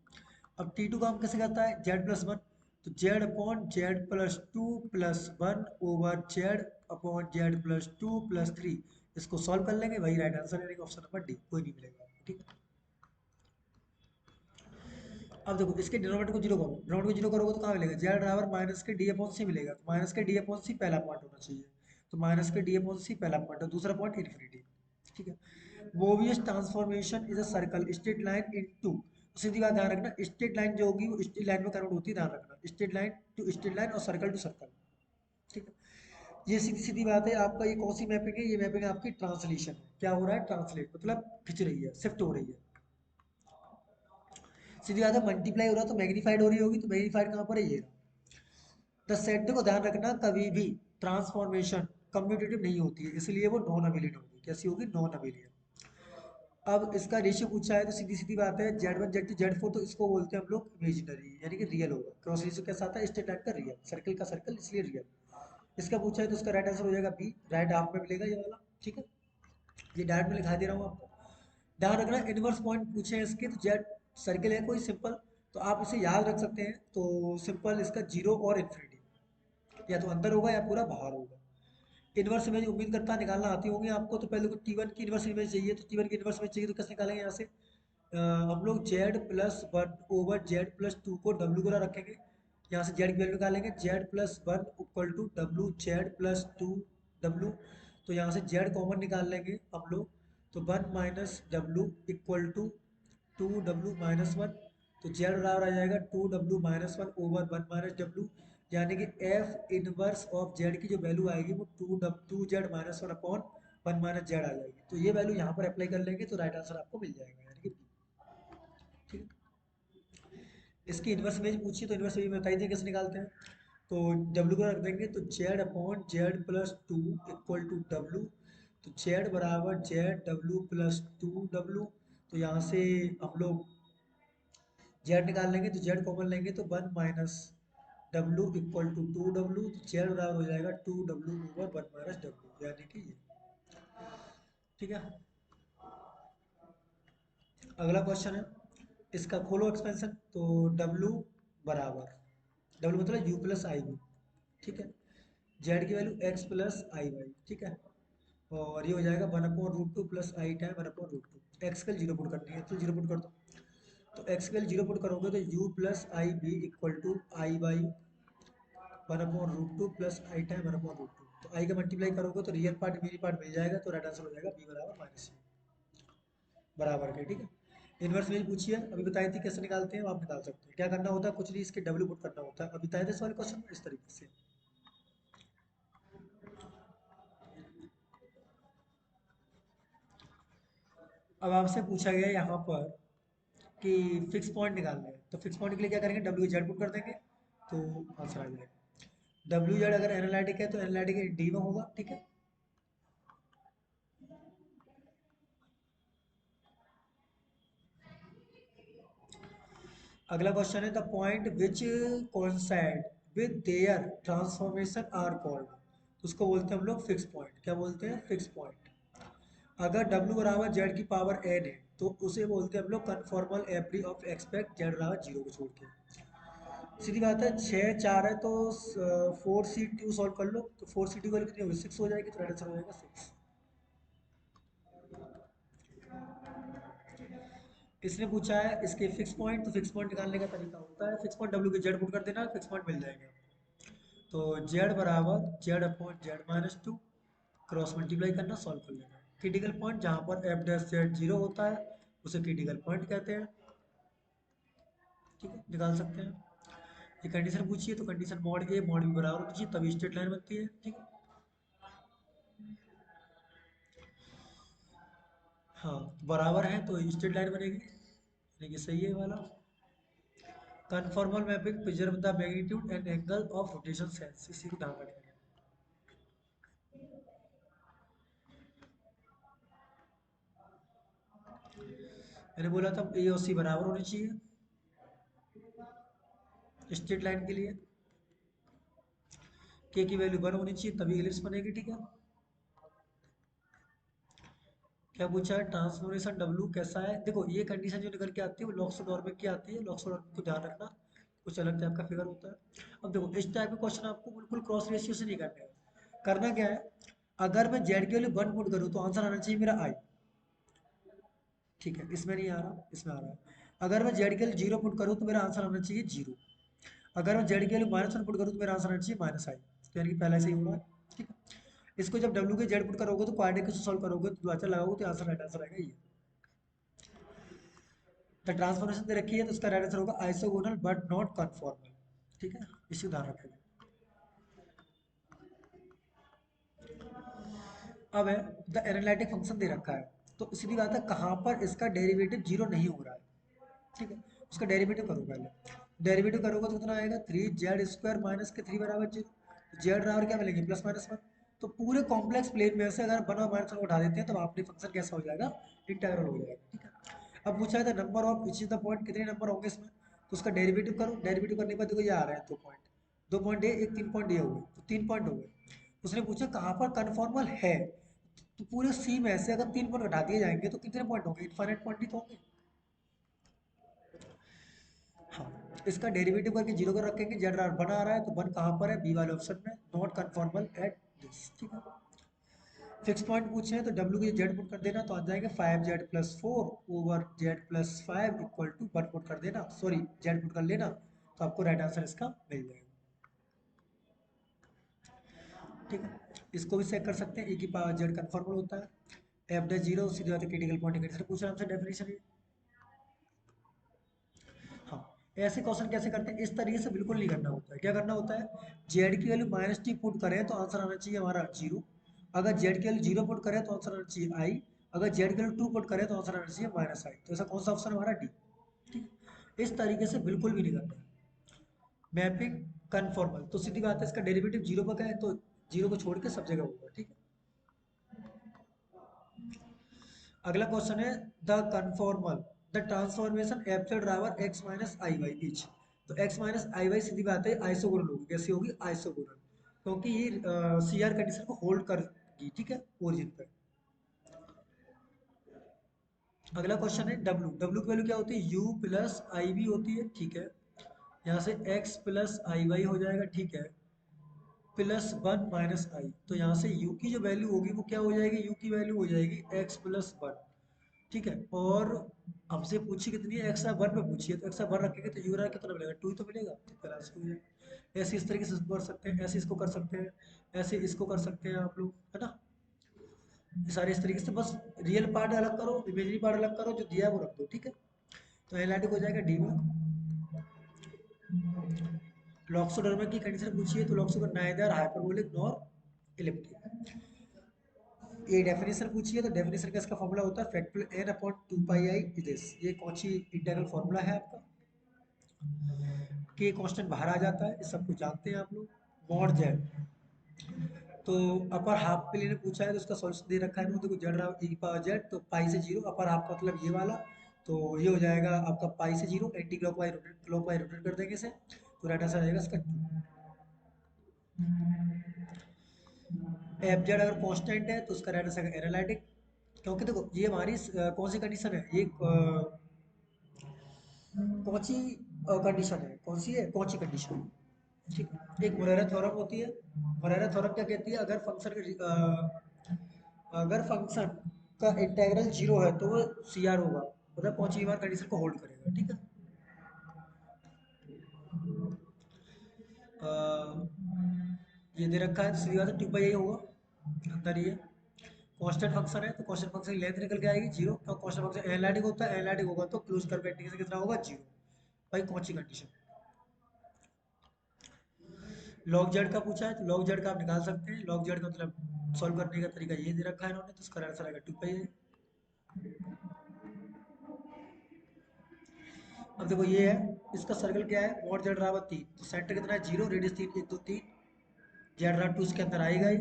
अब T2 काम कैसे करता है, जेड +1, तो Z upon Z plus two plus one over Z upon Z plus two plus three. इसको सॉल्व कर लेंगे, वही राइट आंसर है, ऑप्शन नंबर डी, कोई नहीं मिलेगा आपको, ठीक है। अब देखो इसके डिनोमिनेटर को जीरो करो, डिनोमिनेटर को जीरो करोगे तो कहाँ मिलेगा, जेड बराबर माइनस के डी अपॉन सी मिलेगा, तो माइनस के डी अपॉन सी पहला पॉइंट होना चाहिए। तो माइनस के डी अपॉन सी पहला पॉइंट है, दूसरा पॉइंट इन्फिनिटी, ठीक है। Mobius transformation is a circle straight line into, सीधी बात ध्यान रखना, स्ट्रेट लाइन जो होगी वो स्ट्रेट लाइन में कन्वर्ट होती है, ध्यान रखना, straight line to straight line और सर्कल टू सर्कल, ठीक है। ये सीधी सीधी बात है, आपका ये कौन सी मैपिंग है, ये मैपिंग आपकी ट्रांसलेशन है, क्या हो रहा है ट्रांसलेट, मतलब खिंच रही है, शिफ्ट हो रही है। सीधी बात है मल्टीप्लाई हो रहा है तो मैग्नीफाइड हो रही होगी, तो मैग्नीफाइड कहाँ पर है, ये द सेट को ध्यान रखना, कभी भी ट्रांसफॉर्मेशन कम्यूटेटिव नहीं होती है, इसलिए वो नॉन अबेलियन होगी, कैसी होगी नॉन अबेलियन। अब इसका रेशियो पूछा है तो सीधी सीधी बात है Z1 Z2 Z4, तो इसको बोलते हैं हम लोग इमेजिनरी यानी कि रियल होगा, क्रॉस रेशियो कैसा आता है, स्ट्रेट लाइन का रियल, सर्कल का सर्कल इसलिए रियल। इसका पूछा है तो इसका राइट आंसर हो जाएगा बी, राइट हाफ में मिलेगा ये वाला, ठीक है। ये डायरेक्ट में लिखा दे रहा हूँ आपको, ध्यान रखना इनवर्स पॉइंट पूछे हैं इसके, तो जेड सर्किल है कोई सिंपल, तो आप इसे याद रख सकते हैं, तो सिंपल इसका जीरो और इन्फिनिटी, या तो अंदर होगा या पूरा बाहर होगा। इनवर्स इमेज उम्मीद करता निकालना आती होगी आपको, तो पहले को T1 की इनवर्स इमेज चाहिए, तो T1 की इनवर्स इमेज चाहिए तो कैसे निकालेंगे यहाँ से, हम लोग Z+1 ओवर Z+2 को W को रखेंगे, यहाँ से जेड की वैल्यू निकालेंगे, Z+1 equal to W Z+2 W, तो यहाँ से जेड कॉमन निकाल लेंगे हम लोग, तो 1 - W इक्वल टू 2W-1, तो जेड बराबर आ जाएगा 2W-1 ओवर 1 - W, यानी कि एफ इनवर्स ऑफ जेड की जो वैल्यू आएगी वो 2Z-1 अपॉन 1 - Z आ जाएगी, तो ये वैल्यू यहाँ पर अप्लाई कर लेंगे तो राइट आंसर आपको मिल जाएगा, यानी कि ठीक है। इसकी इन्वर्स इमेज पूछिए तो इन्वर्स इमेज बताई दें कैसे निकालते हैं, तो डब्ल्यू को रख देंगे तो Z upon Z+2 equal to W, तो जेड बराबर Z W plus two W, तो यहाँ से हम लोग जेड निकाल लेंगे, तो जेड कॉमन लेंगे तो 1 - W = 2W, तो जेड बराबर हो जाएगा 2W/1 - W, यानी कि ये। ठीक है। अगला क्वेश्चन है, इसका खोलो एक्सपेंशन, तो W बराबर, W मतलब U+IB, ठीक है। जेड की वैल्यू x प्लस आई वाई, ठीक है। और ये हो जाएगा 1/√2 प्लस आई टाइम 1/√2। एक्स के जीरो पुट करनी है तो जीरो पुट कर दो। तो एक्स के जीरो पुट करोगे तो U+IB = I by 1/√2 plus I time 1/√2। तो आई का मल्टीप्लाई करोगे तो रियल पार्ट इमेजिनरी पार्ट मिल जाएगा, तो राइट आंसर हो जाएगा B बराबर -C बराबर के, ठीक है। इनवर्स में पूछिए, अभी बताई थी कैसे निकालते हैं, आप निकाल सकते हैं। क्या करना होता है, कुछ नहीं, इसके डब्ल्यू पुट करना होता है। अभी बताए थे इस वाले क्वेश्चन में इस तरीके से। अब आपसे पूछा गया यहाँ पर कि फिक्स पॉइंट निकालना है, तो फिक्स पॉइंट के लिए क्या करेंगे, डब्ल्यू जेड पुट कर देंगे, तो आंसर आ जाएगा। डब्ल्यू जेड अगर एनालिटिक है तो एनालिटिक डी में होगा, ठीक है। अगला क्वेश्चन है, the point which coincide with their transformation are called. उसको बोलते हैं हम लोग फिक्स पॉइंट। क्या बोलते हैं, फिक्स पॉइंट। अगर w बराबर जेड की पावर n है तो उसे बोलते हैं हम लोग conformal every of expect Z बराबर जीरो को छोड़ के। सीधी बात है, 6 4 है तो 4C2 सॉल्व कर लो, तो 4C2 वैल्यू कितनी होगी, 6 हो जाएगी, तो राइट आंसर हो जाएगा 6। इसने पूछा है इसके फिक्स पॉइंट, तो फिक्स पॉइंट निकालने का तरीका होता है, फिक्स पॉइंट w के जेड पुट कर देना, फिक्स पॉइंट मिल जाएगा। तो जेड बराबर Z/Z-2 क्रॉस मल्टीप्लाई करना, सॉल्व कर लेना। क्रिटिकल पॉइंट जहां पर एफ डैश जेड जीरो होता है उसे क्रिटिकल पॉइंट कहते हैं, ठीक है, निकाल सकते हैं। ये कंडीशन पूछिए, तो condition mod A mod B बराबर होनी चाहिए, तभी स्ट्रेट लाइन बनती है, ठीक है। हाँ, बराबर है तो स्ट्रेट लाइन बनेगी, यानी कि सही है ये वाला। Conformal mapping preserve the magnitude and angle of rotation sense, इसी को ध्यान रखेंगे। मैंने बोला था ए और सी बराबर होनी चाहिए स्ट्रेट लाइन के लिए। के की वैल्यू 1 होनी चाहिए तभी एलिप्स बनेगी, ठीक है। क्या पूछा है, ट्रांसफॉर्मेशन डब्ल्यू कैसा है। देखो ये कंडीशन जो निकल के आती है वो लॉक्स नॉर्म की आती है, लॉक्स नॉर्म को ध्यान रखना, कुछ अलग टाइप का फिगर होता है। अब देखो इस टाइप के क्वेश्चन आपको बिल्कुल क्रॉस रेशियो से नहीं करने हैं। करना क्या है, अगर मैं जेड के वैल्यू 1 पुट करूँ तो आंसर आना चाहिए मेरा आई, ठीक है। इसमें नहीं आ रहा, इसमें आ रहा है। अगर मैं जेड के वैल्यू 0 पुट करूँ तो मेरा आंसर आना चाहिए 0। अगर मैं जेड के वैल्यू -1 पुट करूँ तो मेरा आंसर आना चाहिए -i, तो यानी कि पहले से ही होगा, ठीक है। इसको जब w के जेड पुट करोगे तो क्वाड्रेटिक को सॉल्व करोगे तो द्वाचा लगाओगे तो आंसर राइट आंसर आएगा ये। द ट्रांसफॉर्मेशन दे रखी है तो उसका राइट आंसर होगा आइसोगोनल बट नॉट कन्फॉर्मल, ठीक है, इसी को ध्यान रखेंगे। अब है, द एनालिटिक फंक्शन दे रखा है, तो सीधी बात है कहाँ पर इसका डेरिवेटिव जीरो नहीं हो रहा है, ठीक है। उसका डेरिवेटिव करो पहले। डेरिवेटिव करोगे तो कितना आएगा, 3z² माइनस के 3 बराबर 0। जेड बराबर क्या मिलेंगे, +-1। तो पूरे कॉम्प्लेक्स प्लेन में से अगर 1 और -1 को उठा देते हैं तो आपने फंक्शन कैसा हो जाएगा, इंटीग्रल हो जाएगा, ठीक है। अब पूछा है number of which is the point, कितने नंबर होंगे इसमें, तो उसका डेरिवेटिव करो। डेरिवेटिव करने के बाद देखो ये आ रहे हैं 2 पॉइंट, 2 पॉइंट ए एक 3 पॉइंट ए हो गए, तो 3 पॉइंट हो गए। उसने पूछा कहाँ पर कन्फॉर्मल है, तो पूरे सी में से अगर 3 पॉइंट हटा दिए जाएंगे तो कितने पॉइंट होंगे, इनफाइनाइट पॉइंट ही तो होंगे। हाँ, इसका डेरिवेटिव करके जीरो कर रखेंगे, जेड बना आ रहा है तो वन कहाँ पर है, बी वाले ऑप्शन में, नॉट कन्फॉर्मल एट दिस, ठीक है। फिक्स पॉइंट पूछे हैं तो डब्ल्यू की जेड पुट कर देना तो आ जाएगा 5z+4/z+5 = 1 पुट कर देना, सॉरी जेड पुट कर लेना, तो आपको राइट आंसर इसका मिल जाएगा, ठीक है। इसको भी चेक कर सकते हैं, ए की पावर जेड कन्फर्मल होता है, एफ डे जीरो सीधी बात है क्रिटिकल पॉइंट पूछ रहा है हमसे डेफिनेशन। हाँ, ऐसे क्वेश्चन कैसे करते हैं, इस तरीके से बिल्कुल नहीं करना होता है। क्या करना होता है, जेड की वैल्यू -t पुट करें तो आंसर आना चाहिए हमारा 0। अगर जेड की वैल्यू 0 पुट करें तो आंसर आना चाहिए आई। अगर जेड की वैल्यू 2 पुट करें तो आंसर आना चाहिए -i। तो ऐसा कौन सा ऑप्शन है हमारा, डी, ठीक है। इस तरीके से बिल्कुल भी नहीं करना है। मैपिंग कन्फॉर्मल, तो सीधी बात है इसका डेरिवेटिव 0 पर है तो 0 को छोड़ के सब जगह होगा, ठीक है। अगला क्वेश्चन है the conformal the transformation absolute driver x minus i y each. तो एक्स माइनस आई वाई सीधी बात है आइसोगोनल होगी, कैसी होगी आइसोगोनल, क्योंकि ये सी आर कंडीशन को होल्ड करेगी, ठीक है, ओरिजिन पे। अगला क्वेश्चन है डब्ल्यू, डब्ल्यू की वैल्यू क्या होती है, यू प्लस आई बी होती है, ठीक है। यहाँ से एक्स प्लस आई वाई हो जाएगा, ठीक है, प्लस वन माइनस आई, तो यहाँ से u की जो वैल्यू होगी वो क्या हो जाएगी, u की वैल्यू हो जाएगी x प्लस वन, ठीक है। और हमसे पूछी कितनी है, एक्स वन पे पूछी है, तो एक्स वन रखेंगे तो यू कितना मिलेगा, टू ही तो मिलेगा, तो प्लस टू है। ऐसे इस तरीके से इसको कर सकते हैं, ऐसे इसको कर सकते हैं, ऐसे इसको कर सकते हैं आप लोग, है ना। ये सारे इस तरीके से, बस रियल पार्ट अलग करो, इमेजरी पार्ट अलग करो, जो दिया है वो रख दो, ठीक है। तो एनालिटिक हो जाएगा डी में। लॉक्सोडर्मा की कंडीशन पूछिए तो loxodromic neither hyperbolic nor elliptic. ये डेफिनेशन पूछिए तो डेफिनेशन का इसका फॉर्मूला होता है factorial n upon two pi i this. ये कौन सी इंटीग्रल फॉर्मूला है आपका, के कांस्टेंट बाहर आ जाता है, ये सब कुछ जानते हैं आप लोग। मॉड जेड, तो अपर हाफ के लिए पूछा है तो उसका सॉल्यूशन दे रखा है, देखो जेड रहा ई पावर जेड, तो पाई से जीरो, अपर हाफ का मतलब ये वाला, तो ये हो जाएगा आपका पाई से जीरो, एंटी क्लॉकवाइज रोटेट कर देंगे इसे, तो राइट आंसर आ जाएगा इसका एफ जेड। अगर कांस्टेंट है तो उसका राइट आंसर एनालिटिक, क्योंकि देखो ये हमारी कौन सी कंडीशन है, ये कौन सी कंडीशन है, कौन सी है, कौन सी कंडीशन, ठीक। एक मोरेरा थ्योरम होती है, मोरेरा थ्योरम क्या कहती है, अगर फंक्शन का इंटीग्रल जीरो है तो वो सी आर होगा, मतलब कौन सी बार कंडीशन को होल्ड करेगा, ठीक है। ये दे रखा है तो सीधी बात है टू पाई ये होगा अंदर, ये कांस्टेंट फंक्शन है तो कांस्टेंट फंक्शन की लेंथ निकल के आएगी जीरो, तो कांस्टेंट फंक्शन एनालिटिक होता है, एनालिटिक होगा तो क्लोज कर्व का इंटीग्रेशन कितना होगा, जीरो। भाई कौन सी कंडीशन। लॉग जेड का पूछा है तो लॉग जेड का आप निकाल सकते हैं, लॉग जेड का मतलब सॉल्व करने का तरीका ये दे रखा है इन्होंने, तो इसका आंसर आएगा टू पाई। अब देखो ये है, इसका सर्कल क्या है, मॉड जेड बराबर तीन, तो सेंटर कितना है जीरो, रेडियस तीन, एक दो तीन, जेड बराबर टू इसके अंदर आएगा ही,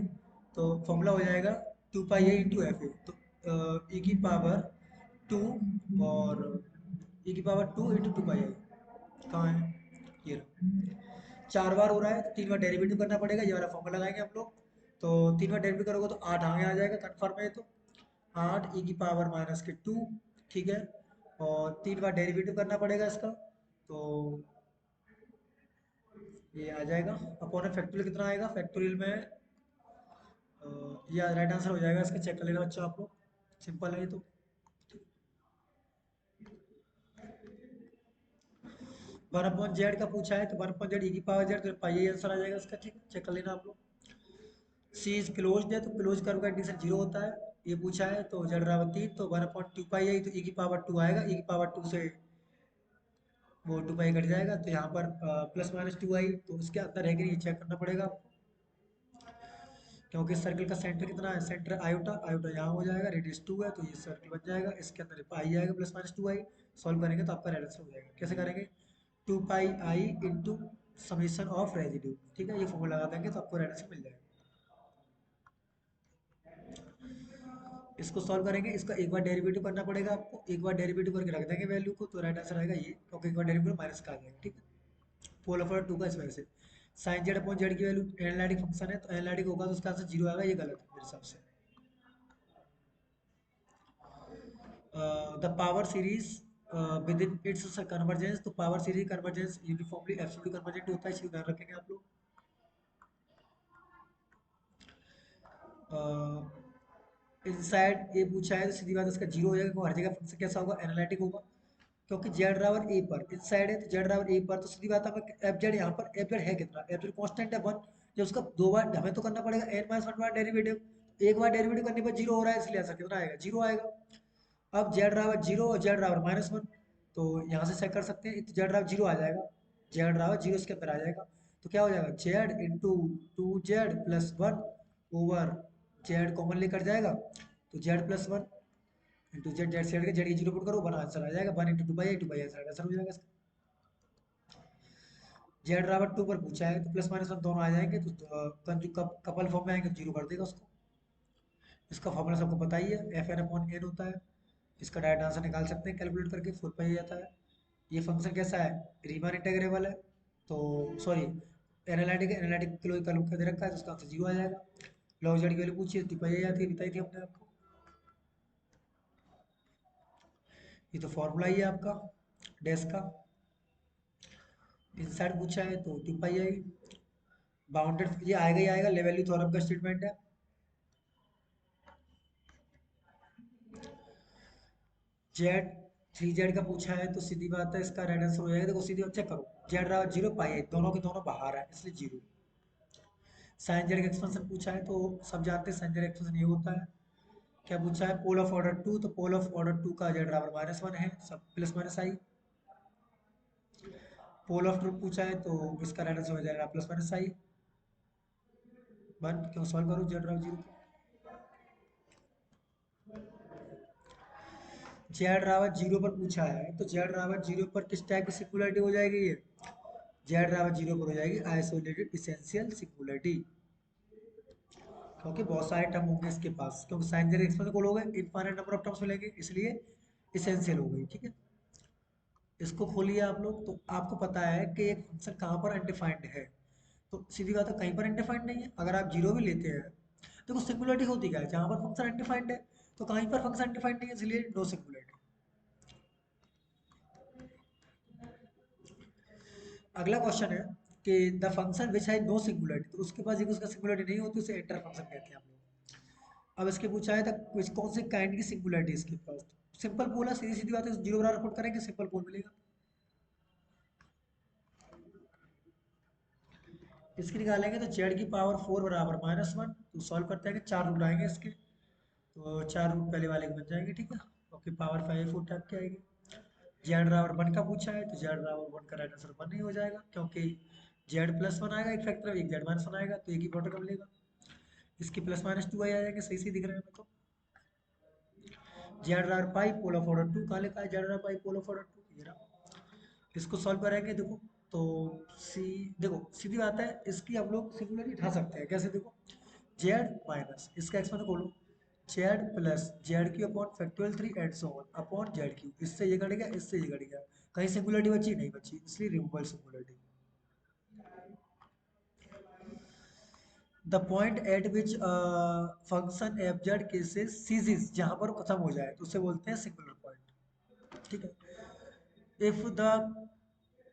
तो फॉर्मूला हो जाएगा two pi a into f a, तो ई की पावर टू, और ई की power two into two pi i कहाँ है, ये रहा। चार बार हो रहा है तो तीन बार डेरिवेटिव करना पड़ेगा, ये वाला फॉर्मूला लगाएंगे हम लोग, तो तीन बार डेरिवेटिव करोगे तो आठ आगे आ जाएगा, कन्फर्म है, तो आठ ई की पावर माइनस के टू, ठीक है। और तीन बार डेरिवेटिव करना पड़ेगा इसका, तो ये आ जाएगा अपॉन फैक्टोरियल कितना आएगा, फैक्टोरियल में ये राइट आंसर हो जाएगा इसका, चेक कर लेना बच्चों आप लोग, सिंपल है ये तो। वन अपॉन जेड का पूछा है तो वन अपॉन जेड ई की पावर जेड, तो पाई आंसर आ जाएगा इसका, ठीक है, चेक कर लेना आप लोग। सी इज क्लोज्ड है तो क्लोज कर्व का इंटीग्रेशन जीरो होता है, ये पूछा है तो जेड बराबर तीन, तो वन अपॉन टू पाई आई, तो ई की पावर टू आएगा, ई की पावर टू से वो टू पाई कट जाएगा, तो यहाँ पर प्लस माइनस टू आई, तो इसके अंदर है कि नहीं ये चेक करना पड़ेगा आपको, क्योंकि सर्कल का सेंटर कितना है, सेंटर आयोटा, आयोटा यहाँ हो जाएगा, रेडियस टू है तो ये सर्कल बन जाएगा, इसके अंदर पाई आएगा plus minus two i, solve करेंगे तो आपका राइट आंसर हो जाएगा। कैसे करेंगे, two pi i into summation of residue, ठीक है, ये फॉर्मूला लगा देंगे तो आपको राइट आंसर मिल जाएगा। इसको सॉल्व करेंगे, इसका एक बार डेरिवेटिव करना पड़ेगा आपको, एक बार डेरिवेटिव करके रख देंगे वैल्यू को, तो राइट आंसर आएगा ये, क्योंकि एक बार डेरिवेटिव माइनस का आ जाएगा, ठीक है। पोल ऑफ टू का इस वजह से साइन जेड अपॉन जेड की वैल्यू एनालिटिक फंक्शन है, तो एनालिटिक होगा तो उसका आंसर जीरो आएगा, ये गलत है मेरे हिसाब से। The power series within its convergence, तो power series convergence uniformly absolutely convergent होता है, इसको ध्यान रखेंगे आप लोग। इनसाइड ये पूछा है तो सीधी बात है, इसका जीरो हो जाएगा, क्योंकि हर जगह फंक्शन कैसा होगा, एनालिटिक होगा, क्योंकि जेड बराबर ए पर इनसाइड है तो जेड बराबर ए पर, तो सीधी बात है एफ जेड, यहाँ पर एफ जेड है कितना, एफ जेड कॉन्स्टेंट है वन, जब उसका दो बार हमें तो करना पड़ेगा N minus one bar derivative, एक बार डेरिवेटिव करने पर जीरो हो रहा है, इसलिए आंसर कितना आएगा, जीरो आएगा। अब जेड बराबर जीरो और जेड बराबर माइनस वन, तो यहाँ से चेक कर सकते हैं, तो जेड बराबर जीरो आ जाएगा, जेड बराबर जीरो इसके अंदर आ जाएगा, तो क्या हो जाएगा z into two Z plus one over Z common लेकर जाएगा, तो Z plus one into Z, Z से जेड की जीरो पुट करो, वन आंसर आ जाएगा, one into two by answer हो जाएगा इसका। जेड बराबर टू पर पूछा है तो प्लस माइनस वन दोनों आ जाएंगे, तो कपल फॉर्म में आएंगे तो जीरो कर देगा उसको। इसका फॉर्मूला सबको पता ही है, एफ एन अपॉन एन होता है। इसका डायरेक्ट आंसर निकाल सकते हैं कैलकुलेट करके, 4 पाई आता है। ये फंक्शन कैसा है, रीमान इंटीग्रेबल है, तो सॉरी एनालिटिक एनालिटिक क्लोज का दे रखा है, तो उसका आंसर 0 आ जाएगा। लॉग जेड की वैल्यू पूछिए, 2 पाई आती है, बताई थी हमने आपको। ये तो फॉर्मूला ही है आपका डैश का। इनसाइड पूछा है तो 2 पाई आएगी। बाउंडेड ये आएगा ही आएगा, ले वैल्यू थ्योरम का स्टेटमेंट है। जेड 3 जेड का पूछा है तो सीधी बात है इसका राइट आंसर हो जाएगा। देखो सीधी चेक करो, जेड रहा 0 पाई है, दोनों के दोनों बाहर है इसलिए 0। साइन जेड का एक्सपेंशन पूछा है तो सब जानते हैं साइन जेड एक्सपेंशन ये होता है। क्या पूछा है, पोल ऑफ ऑर्डर 2, तो पोल ऑफ ऑर्डर 2 का जेड बराबर -1 है, सब plus minus i. Pole of true पूछा है तो इसका राइट आंसर हो जाएगा प्लस माइनस आई 1। क्यों सॉल्व करो जेड बराबर 0 को। जेड बराबर 0 पर पूछा है तो जेड बराबर 0 पर किस टाइप की सिंगुलरिटी हो जाएगी ये, जेड बराबर 0 पर हो जाएगी आइसोलेटेड इसेंशियल सिंगुलरिटी। क्योंकि बहुत सारे टर्म होंगे इसके पास, क्योंकि साइन जेड एक्सपेंशन को लोगे इनफाइनाइट नंबर ऑफ टर्म्स मिलेंगे, इसलिए इसेंशियल हो गई। ठीक है, इसको खोलिए आप लोग तो आपको पता है कि एक फंक्शन कहाँ पर अनडिफाइंड है। तो सीधी बात है कहीं पर अनडिफाइंड नहीं है। अगर आप जीरो भी लेते हैं, देखो सिंगुलरिटी होती क्या है, जहाँ पर फंक्शन अनडिफाइंड है तो कहीं पर फंक्शन अनडिफाइंड नहीं है, इसलिए नो सिंगुलरिटी। अगला क्वेश्चन है कि द फंक्शन विच है नो सिंगुलरिटी, तो उसके पास एक उसका सिंगुलरिटी नहीं होती, उसे इंटर फंक्शन कहते हैं हम लोग। अब इसके पूछा है था कौन से काइंड की सिंगुलरिटी इसके पास। सिंपल पोल है, सीधी सीधी बात है, जीरो बराबर पुट करेंगे सिंपल पोल मिलेगा। इसकी निकालेंगे तो जेड की पावर 4 बराबर -1, तो सॉल्व करते हैं कि 4 रूट आएंगे इसके, तो 4 रूट पहले वाले के बन जाएंगे। ठीक है, ओके पावर 5 4 टाइप की आएगी। जेड बराबर 1 का पूछा है तो जेड बराबर 1 का राइट आंसर 1 ही हो जाएगा, क्योंकि जेड प्लस 1 आएगा एक फैक्टर, एक जेड माइनस 1 आएगा, तो एक ही प्रोडक्ट का मिलेगा। इसकी प्लस माइनस 2 आ जाएंगे, सही सही दिख रहे हैं हमें तो। जेड बराबर पाई पोल ऑफ ऑर्डर 2 कहाँ लिखा है, जेड बराबर पाई पोल ऑफ ऑर्डर 2 ये रहा। इसको सॉल्व करेंगे देखो, तो सी देखो सीधी बात है, इसकी हम लोग सिंगुलरिटी उठा सकते हैं कैसे, देखो जेड माइनस इसका एक्सपेंशन खोलो, Z plus Z Q upon factorial 3 and so on upon Z Q, इससे ये कट गया इससे ये कट गया, कहीं सिंगुलरिटी बची नहीं बची, इसलिए removal singularity. The point at which function F Z ceases ceases, जहां पर खत्म हो जाए तो उसे बोलते हैं सिंगुलर पॉइंट। ठीक है, if the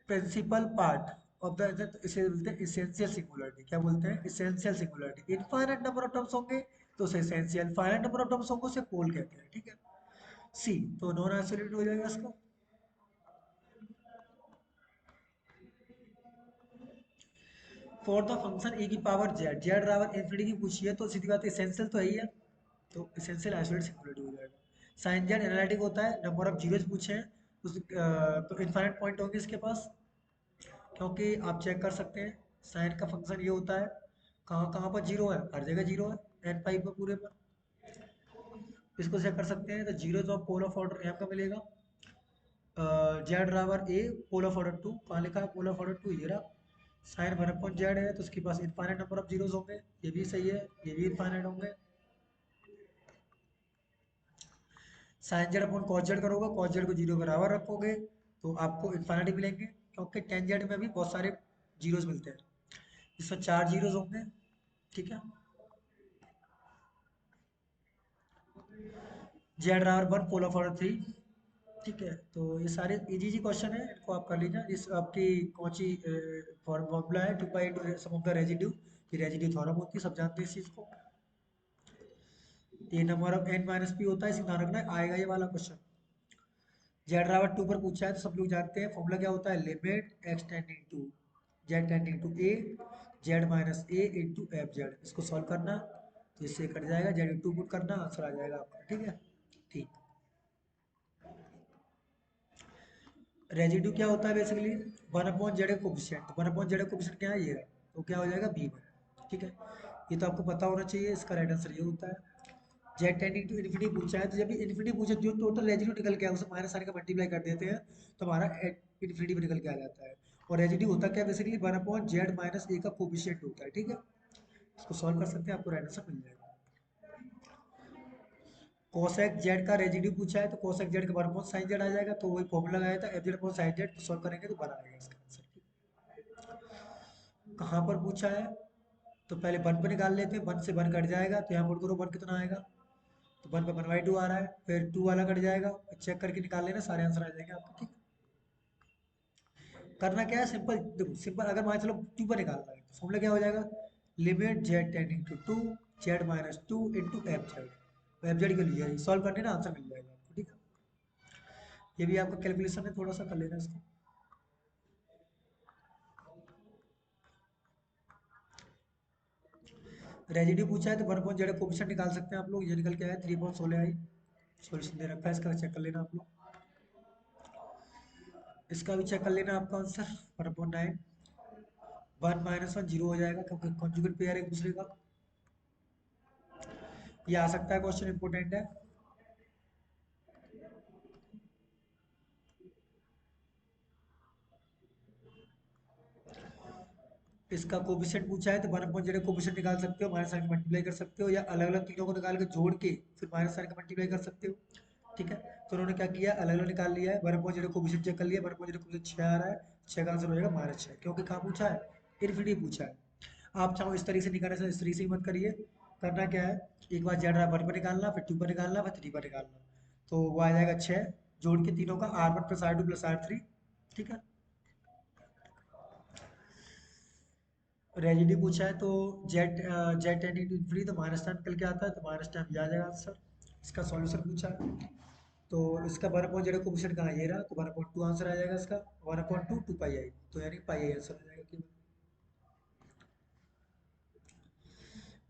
principal part of the, इसे बोलते हैं इसेंशियल सिंगुलरिटी। क्या बोलते हैं, essential singularity. Infinite number of terms होंगे तो उसे essential, finite number of terms होंगे उसे पोल कहते हैं। ठीक है, सी तो नॉन आइसोलेटेड हो जाएगा इसका। फॉर द फंक्शन ए की पावर जेड, जेड बराबर इन्फिनिटी की पूछी है तो सीधी बात इसेंशियल तो है ही है, तो इसेंशियल आइसोलेटेड सिंगुलरिटी हो जाएगा। साइन जेड एनालिटिक होता है, नंबर ऑफ जीरोज पूछे हैं तो इनफाइनाइट पॉइंट होंगे इसके पास, क्योंकि आप चेक कर सकते हैं साइन का फंक्शन ये होता है, कहाँ कहाँ पर जीरो है, हर जगह जीरो है एन पाई पर पूरे पर। इसको चेक कर सकते हैं तो zero of pole of order यहाँ का मिलेगा। जेड बराबर ए पोल ऑफ ऑर्डर 2 कहाँ लिखा है, पोल ऑफ ऑर्डर 2 ये रहा। साइन 1/जेड है तो उसके पास इनफाइनाइट नंबर ऑफ जीरोज होंगे, ये भी सही है, ये भी इनफाइनाइट होंगे। Sine z upon cos z करोगे, कॉस जेड को जीरो के बराबर रखोगे तो आपको इनफाइनाइट मिलेंगे, क्योंकि टेन जेड में भी बहुत सारे जीरोज मिलते हैं, इसमें 4 जीरोज होंगे। ठीक है, जेड बराबर 1 पोल ऑफ ऑर्डर 3। ठीक है, तो ये सारे इजी जी क्वेश्चन है, इनको आप कर लीजिए। इस आपकी कौन सी फॉर्मूला है, 2 pi into sum of the residue, ये रेजिड्यू थ्योरम होती है, सब जानते हैं इस चीज को। ये number of n minus p होता है, इसे ध्यान रखना है, आएगा ये वाला क्वेश्चन। जेड बराबर 2 पर पूछा है तो सब लोग जानते हैं फॉर्मूला क्या होता है, limit x tending to z tending to a z minus a into f z. इसको सॉल्व करना तो इससे कट जाएगा, जेड इंटू पुट करना आंसर आ जाएगा आपका। ठीक है, ठीक। रेजिड्यू क्या होता है बेसिकली, 1/जेड कोफिशिएंट, 1/जेड कोफिशिएंट क्या है ये, तो क्या हो जाएगा b1। ठीक है, ये तो आपको पता होना चाहिए, इसका राइट आंसर ये होता है। जेड टेंडिंग टू इन्फिनिटी पूछा है तो जब भी इन्फिनिटी पूछे जो टोटल रेजिड्यू निकल के आया उसे माइनस साइन का मल्टीप्लाई कर देते हैं तो हमारा इन्फिनिटी पे निकल के आ जाता है। और रेजिड्यू होता क्या है बेसिकली, 1/जेड माइनस ए का कोफिशिएंट होता है। ठीक है, इसको सॉल्व कर सकते हैं, आपको राइट आंसर मिल जाएगा। कोसेक जेड का रेजिड्यू पूछा है तो कोसेक जेड का वन अपॉन साइन जेड आ जाएगा, तो वही फॉर्मूला लगाया था F Z upon sine Z, solve करेंगे तो बन आएगा इसका आंसर। कहाँ पर पूछा है, तो पहले वन पे निकाल लेते हैं, वन से वन कट जाएगा तो यहाँ पुट करो वन कितना आएगा, तो वन पे वन बाई टू आ रहा है, फिर टू वाला कट जाएगा, चेक करके निकाल लेना सारे आंसर आ जाएंगे आपको, ठीक। करना क्या है, सिंपल देखो, सिंपल अगर मान चलो टू पर निकालना है तो फॉर्मूला क्या हो जाएगा, limit Z tending to two z minus two into f z, f z के लिए सॉल्व करने ना आंसर मिल जाएगा आपको, ठीक है। ये भी आपका कैलकुलेशन है, थोड़ा सा कर लेना इसको। रेजिड्यू पूछा है तो वन पॉइंट जेड कोफिशिएंट निकाल सकते हैं आप लोग, ये निकल के आया 3.16 आई, सॉल्यूशन दे रखा है इसका, चेक कर लेना आप लोग। इसका भी चेक कर लेना आपका answer 1/9, one minus one zero हो जाएगा क्योंकि कॉन्जुगेट पेयर एक दूसरे का। ये आ सकता है क्वेश्चन, इंपोर्टेंट है। इसका कोफिशिएंट पूछा है तो वन अपॉइंट जेड कोफिशिएंट निकाल सकते हो, माइनस साइन मल्टीप्लाई कर सकते हो, या अलग अलग तीनों को निकाल के जोड़ के फिर माइनस साइन का मल्टीप्लाई कर सकते हो, ठीक है। तो उन्होंने क्या किया, अलग अलग निकाल लिया है, one upon z coefficient check कर लिया, वन अपॉइंट जेड कोफिशिएंट 6 आ रहा है, 6 का आंसर हो जाएगा -6, क्योंकि कहाँ पूछा है, इनफिनिटी पूछा है। आप चाहो इस तरीके से निकालने से, इस तरीके से ही मत करिए। करना क्या है, एक बार जेड वन पर निकालना, फिर टू पर निकालना, फिर थ्री पर निकालना, तो वो आ जाएगा 6, जोड़ के तीनों का R1 plus R2 plus R3, ठीक है। रेजिडी पूछा है तो z z tending to infinity, तो -10 निकल के आता है, तो -10 ये आ जाएगा आंसर। इसका सॉल्यूशन पूछा है तो इसका वन अपॉइंट जेड कोफिशिएंट कहाँ, ये रहा, तो 1/2 आंसर आ जाएगा इसका, 1/2 2 पाई आई, तो यानी पाई आई आंसर आ जाएगा केवल।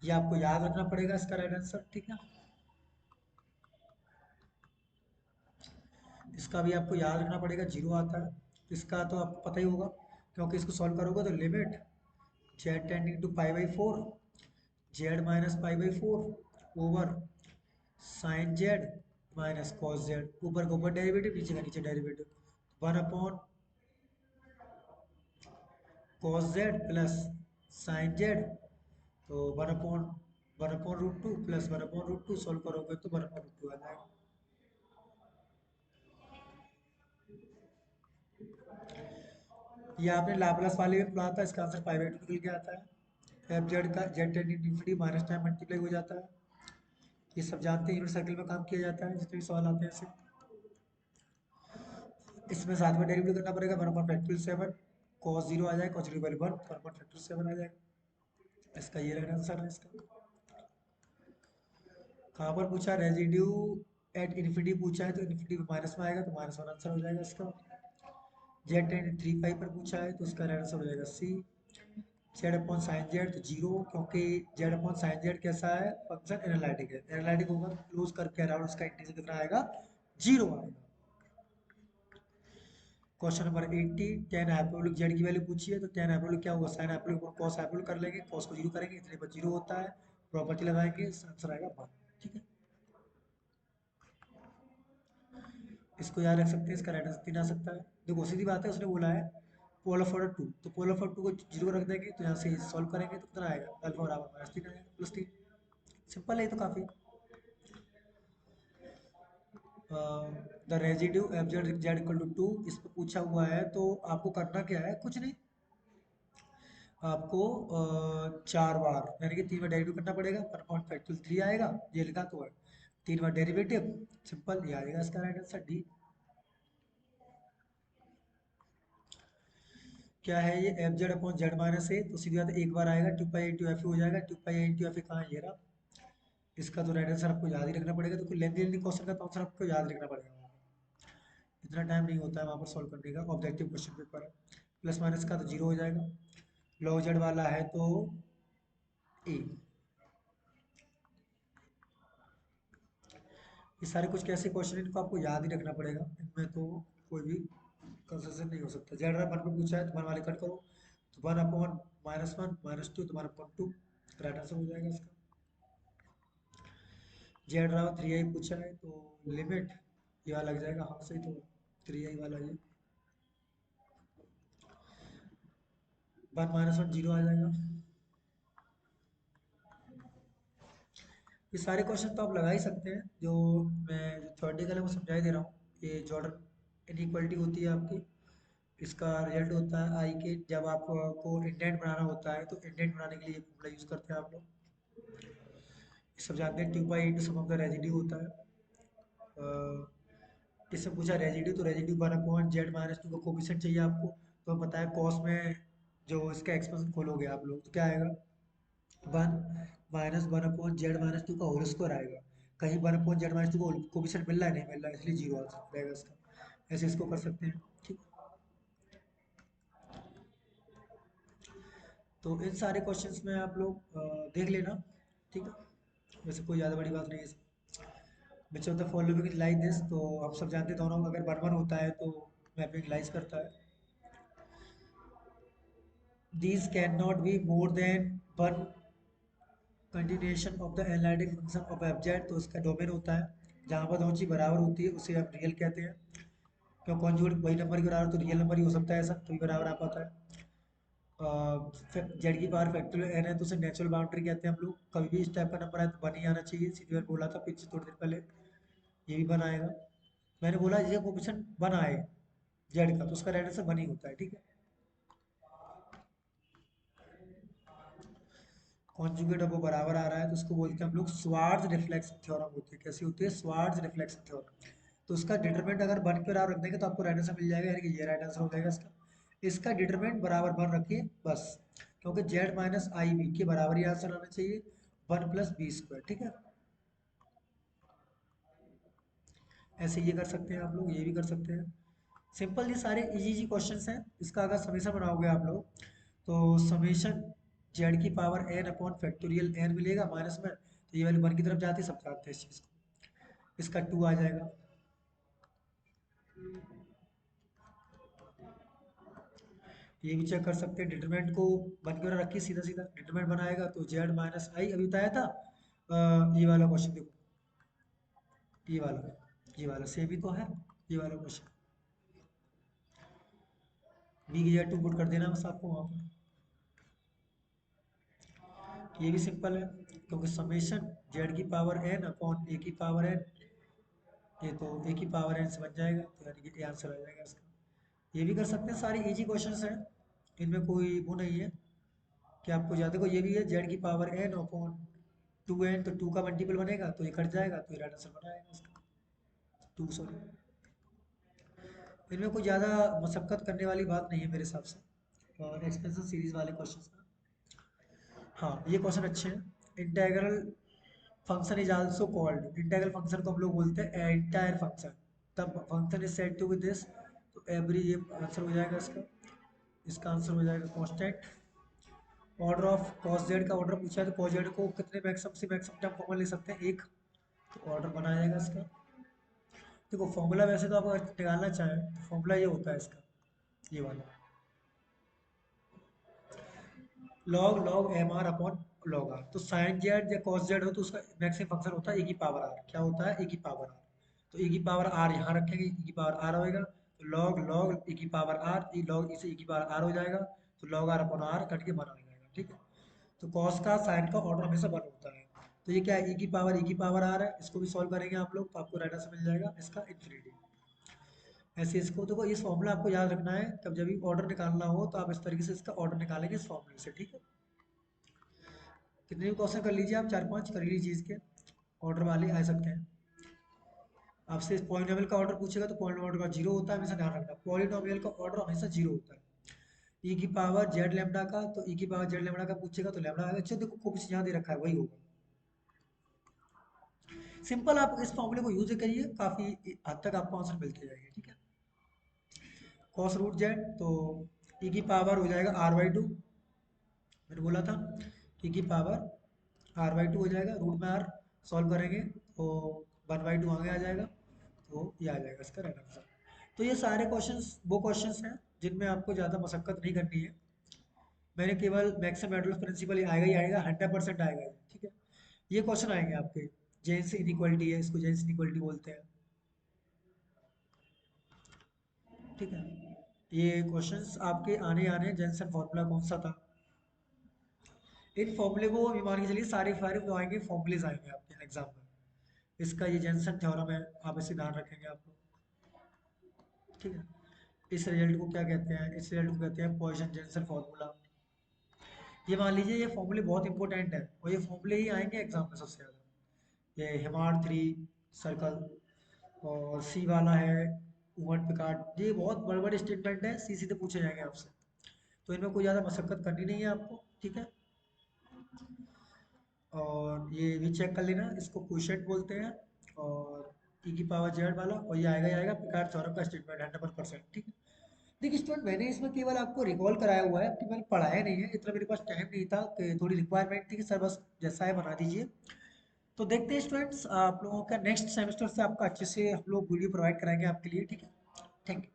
ये आपको याद रखना पड़ेगा इसका राइट आंसर, ठीक है। इसका भी आपको याद रखना पड़ेगा, जीरो आता है, इसका तो आपको पता ही होगा, क्योंकि इसको सॉल्व करोगे तो limit Z tending to pi by four Z minus pi by four over sine Z minus cos Z, ऊपर का ऊपर डेरिवेटिव, नीचे का नीचे derivative, one upon cos Z plus sine Z, तो one upon root two plus one upon root two, solve करोगे तो वन अपॉन रूट टू आ जाएगा। ये आपने लाप्लास वाले में पढ़ा था, इसका आंसर पाई बाई टू निकल के आता है, एफ जेड का Z ten infinity minus time multiply हो जाता है, ये सब जानते हैं, यूनिट सर्कल में काम किया जाता है जितने भी सवाल आते हैं ऐसे। इसमें साथ में डेरिवेटिव करना पड़ेगा, वन अपॉन फैक्टोरियल 7 cos 0 आ जाएगा, cos 0 value 1, one upon factorial 7 आ जाएगा, इसका ये रहना आंसर है इसका। कहाँ पर पूछा, रेजिड्यू एट इन्फिनिटी पूछा है तो इन्फिनिटी माइनस में आएगा, तो -1 आंसर हो जाएगा इसका। जेड टेन 3 पाई पर पूछा है तो इसका राइट आंसर हो जाएगा सी। जेड अपॉन साइन जेड तो जीरो, क्योंकि जेड अपॉन साइन जेड कैसा है, फंक्शन एनालिटिक है, एनालिटिक होगा तो क्लोज करके अराउंड उसका इंटीजर कितना आएगा, जीरो आएगा। Question number 80, tan hyperbolic Z की वैल्यू पूछी है तो टेन हाइपरबोलिक क्या होगा, साइन हाइपरबोलिक और कॉस हाइपरबोलिक कर लेंगे, कॉस को जीरो करेंगे, इतने पर जीरो होता है, प्रॉपर्टी लगाएंगे, आंसर आएगा 1, ठीक है। इसको याद रख सकते हैं, इसका राइट आंसर 3 आ सकता है। देखो सीधी बात है, उसने बोला है पोल ऑफ ऑर्डर 2, तो पोल ऑफ ऑर्डर 2 को जीरो रख देंगे, तो यहाँ से सॉल्व करेंगे तो कितना आएगा, अल्फा बराबर -3 आएगा, +3, सिंपल है ये तो काफ़ी। The residue f z z equal to 2, इस पर पूछा हुआ है तो आपको करना क्या है, कुछ नहीं, आपको 4 बार यानी कि 3 बार डेरिवेटिव करना पड़ेगा, 1/3 आएगा, ये लिखा तो है, 3 बार डेरिवेटिव, सिंपल ये आएगा इसका राइट आंसर डी। क्या है ये, F Z upon Z minus A, तो सीधी बात है, एक बार आएगा, टू पाई इंटू एफ हो जाएगा, टू पाई इंटू एफ कहाँ है, ये रहा। इसका तो राइट आंसर आपको याद ही रखना पड़ेगा, तो कोई लेंदी लेंदी क्वेश्चन का तो आंसर आपको याद रखना पड़ेगा वहाँ पर। इतना टाइम नहीं होता है वहाँ पर सॉल्व करने का, ऑब्जेक्टिव क्वेश्चन पेपर है। प्लस माइनस का तो जीरो हो जाएगा, लॉग जेड वाला है तो ए। ये सारे कुछ कैसे क्वेश्चन, इनको आपको याद ही रखना पड़ेगा, इनमें तो कोई भी कंसेशन नहीं हो सकता। जेड वन पे पूछा है तो वन वाले कट करो, तो वन अपॉन -1 -2 तो 1/2, राइट आंसर हो जाएगा इसका। जेड रहा 3i पूछा है तो लिमिट यह लग जाएगा, हाँ सही तो 3i वाला ये, 1 -1 जीरो आ जाएगा। ये सारे क्वेश्चन तो आप लगा ही सकते हैं, जो मैं जो थ्योरेटिकल है वो समझा ही दे रहा हूँ। ये जॉर्डन इनइक्वालिटी होती है आपकी, इसका रिजल्ट होता है आई के, जब आपको इंडेंट बनाना होता है तो इंडेंट बनाने के लिए फॉर्मूला यूज़ करते हैं आप लोग। ये सब जानते हैं, 2 pi into sum of the residue होता है। इससे पूछा रेजिड्यू, तो residue one upon Z minus two का कोफिशिएंट चाहिए आपको। तो पता है कॉस में जो इसका एक्सपेंशन खोलोगे आप लोग तो क्या आएगा, one minus one upon Z minus two का होल स्क्वायर आएगा। कहीं one upon Z minus to को कोफिशिएंट मिल रहा है, नहीं मिल रहा है, इसलिए जीरो आंसर रहेगा इसका। ऐसे इसको कर सकते हैं, ठीक। तो इन सारे क्वेश्चंस में आप लोग देख लेना, ठीक है। वैसे कोई ज़्यादा बड़ी बात नहीं है इसमें। Which of the following is like this, तो आप सब जानते हैं दोनों अगर वन वन होता है तो मैपिंग लाइज करता है। These cannot be more than one continuation of the analytic function of fz, तो उसका डोमेन होता है जहाँ पर दोनों चीज बराबर होती है उसे हम रियल कहते हैं। क्यों, कॉन्जुगेट वही नंबर के बराबर तो रियल नंबर ही हो सकता है, ऐसा तभी बराबर आ पाता है। जेड की पावर फैक्टोरियल एन है तो उसे नेचुरल बाउंड्री कहते हैं हम लोग। कभी भी इस टाइप का नंबर आए तो वन ही आना चाहिए, सीधी बार बोला था पीछे थोड़ी देर पहले। ये भी वन आएगा। मैंने बोला ये कोएफिशिएंट वन आए जेड का तो उसका रेडियस वन ही होता है, ठीक है। कॉन्जुगेट अब वो बराबर आ रहा है तो उसको बोलते हैं हम लोग स्वार्ज रिफ्लेक्स थ्योरम होती है। कैसी होती है, स्वार्ज रिफ्लेक्स थ्योरम। तो उसका डिटरमिनेंट अगर वन के बराबर रख देंगे तो आपको राइट आंसर मिल जाएगा, यानी कि ये राइट आंसर हो जाएगा इसका। इसका डिटरमिनेंट बराबर वन रखिए बस, क्योंकि जेड माइनस आई बी के बराबर ही आंसर आना चाहिए, वन प्लस बी स्क्वायर, ठीक है। ऐसे ये कर सकते हैं आप लोग, ये भी कर सकते हैं। सिंपल, ये सारे इजी इजी क्वेश्चंस हैं। इसका अगर समेशन बनाओगे आप लोग तो समेशन जेड की power n upon factorial n मिलेगा माइनस में, तो ये वाली वन की तरफ जाती है, सब जानते हैं इस चीज़ को। इसका टू आ जाएगा। ये भी चेक कर सकते हैं, डिटरमिनेंट को वन की तरफ रखिए, सीधा सीधा डिटरमिनेंट बनाएगा तो जेड माइनस आई अभी बताया था। ये वाला क्वेश्चन देखो, ये वाला सेम ही तो है, ये वाला क्वेश्चन। बी की जगह टू पुट कर देना बस आपको वहाँ पर। ये भी सिंपल है, क्योंकि समेशन जेड की पावर एन अपॉन ए की पावर एन, ये तो ए की पावर एन से बन जाएगा, तो यानी कि ये आंसर आ जाएगा इसका। ये भी कर सकते हैं, सारी इजी क्वेश्चंस हैं, इनमें कोई वो नहीं है कि आपको ज़्यादा को। ये भी है जेड की power n upon two n, तो टू का मल्टीपल बनेगा तो ये कट जाएगा, तो ये राइट आंसर बनाएगा इसका, टू सॉरी। इनमें कोई ज़्यादा मशक्कत करने वाली बात नहीं है मेरे हिसाब से। और एक्सपेंसिव सीरीज वाले क्वेश्चन, हाँ ये क्वेश्चन अच्छे हैं। Integral function is also called, integral function को हम लोग बोलते हैं एंटायर फंक्शन। तब function is said to with this, तो एवरी, ये आंसर हो जाएगा इसका। इसका आंसर हो जाएगा constant. Order of cos z का ऑर्डर पूछा है तो कॉस जेड को कितने मैक्सिमम से मैक्सिमम टर्म कॉमन ले सकते हैं, एक, तो ऑर्डर बनाया जाएगा इसका। देखो फॉर्मूला वैसे तो आप अगर निकालना चाहें तो फॉर्मूला ये होता है इसका, ये वाला, log log m r upon log r. तो साइन जेड या कॉस जेड हो तो उसका मैक्सिमम फंक्शन होता है ए की पावर आर। क्या होता है, ए की पावर आर। तो ए की पावर आर यहाँ रखेंगे, ए की पावर आर होएगा, तो लॉग लॉग ए की पावर आर, ई लॉग इसे ए की पावर आर हो जाएगा, तो log r upon r cut के वन आ जाएगा, ठीक है। तो कॉस का साइन का ऑर्डर हमेशा वन होता है। तो ये क्या है, ई की पावर आर है, इसको भी सॉल्व करेंगे आप लोग तो आपको राइट आंसर मिल जाएगा इसका इन्फिनिटी। ऐसे इसको देखो, इस फॉर्मूला आपको याद रखना है, कब जब भी ऑर्डर निकालना हो तो आप इस तरीके से इसका ऑर्डर निकालेंगे इस फॉर्मूले से, ठीक है। कितने भी क्वेश्चन कर लीजिए आप, चार पांच कर लीजिए इसके, ऑर्डर वाले आ सकते हैं। आपसे पॉलिनोमियल का ऑर्डर पूछेगा तो पॉलिनोमियल का जीरो होता है, हमेशा ध्यान रखना, पॉलिनोमियल का ऑर्डर हमेशा जीरो होता है। ई की पावर जेड लेमडा का, तो ई की पावर जेड लेमडा का पूछेगा तो लेमडा आएगा। अच्छा देखो कुछ यहाँ दे रखा है वही होगा। सिंपल, आप इस फॉर्मूले को यूज करिए, काफी हद तक आपको आंसर मिलते जाएंगे, ठीक है। कॉस रूट जेड, तो ई की पावर हो जाएगा आर बाई टू, मैंने बोला था ई की पावर आर बाई टू हो जाएगा, रूट में आर सॉल्व करेंगे तो वन बाई टू आगे आ जाएगा, तो ये आ जाएगा इसका राइट आंसर। तो ये सारे क्वेश्चंस वो क्वेश्चंस हैं जिनमें आपको ज़्यादा मशक्कत नहीं करनी है। मैंने केवल मैक्सिमम एडल्ट प्रिंसिपल आएगा ही आएगा, 100% आएगा ही, ठीक है। ये क्वेश्चन आएंगे आपके, जेन्स इनइक्वालिटी है, इसको जेन्स इनइक्वालिटी बोलते हैं, ठीक है। ये क्वेश्चंस आपके आने आने जेंसन फॉर्मूला कौन सा था, इन फॉर्मूले को ये मान के चलिए सारे फारे जो आएंगे फॉर्मूलेज आएंगे आपके एग्जाम में। इसका ये जेनसन थ्योरम है, आप इसे ध्यान रखेंगे आप लोग। ठीक है। इस रिजल्ट को क्या कहते हैं, इस रिजल्ट को कहते हैं पॉइसन जेनसन फॉर्मूला। ये मान लीजिए ये फॉर्मूले बहुत इंपॉर्टेंट है और ये फॉर्मूले ही आएंगे एग्जाम में सबसे ज्यादा। ये हेमाड थ्री सर्कल और सी वाला है उमट पिकार्ड, ये बहुत बड़े बड़े स्टेटमेंट है, सी सीधे पूछे जाएंगे आपसे। तो इनमें कोई ज़्यादा मशक्कत करनी नहीं है आपको। ठीक है। और ये भी चेक कर लेना, इसको क्वोशिएंट बोलते हैं। और ई की पावर जेड वाला, और ये आएगा ही आएगा पिकार्ड थ्योरम का स्टेटमेंट 100%। ठीक है। देखिए स्टूडेंट, मैंने इसमें केवल आपको रिकॉल कराया हुआ है कि मैंने पढ़ाया नहीं है, इतना मेरे पास टाइम नहीं था कि थोड़ी रिक्वायरमेंट थी कि सर बस जैसा है बना दीजिए। तो देखते हैं स्टूडेंट्स, आप लोगों का नेक्स्ट सेमेस्टर से आपका अच्छे से हम लोग वीडियो प्रोवाइड कराएंगे आपके लिए। ठीक है। Thank you.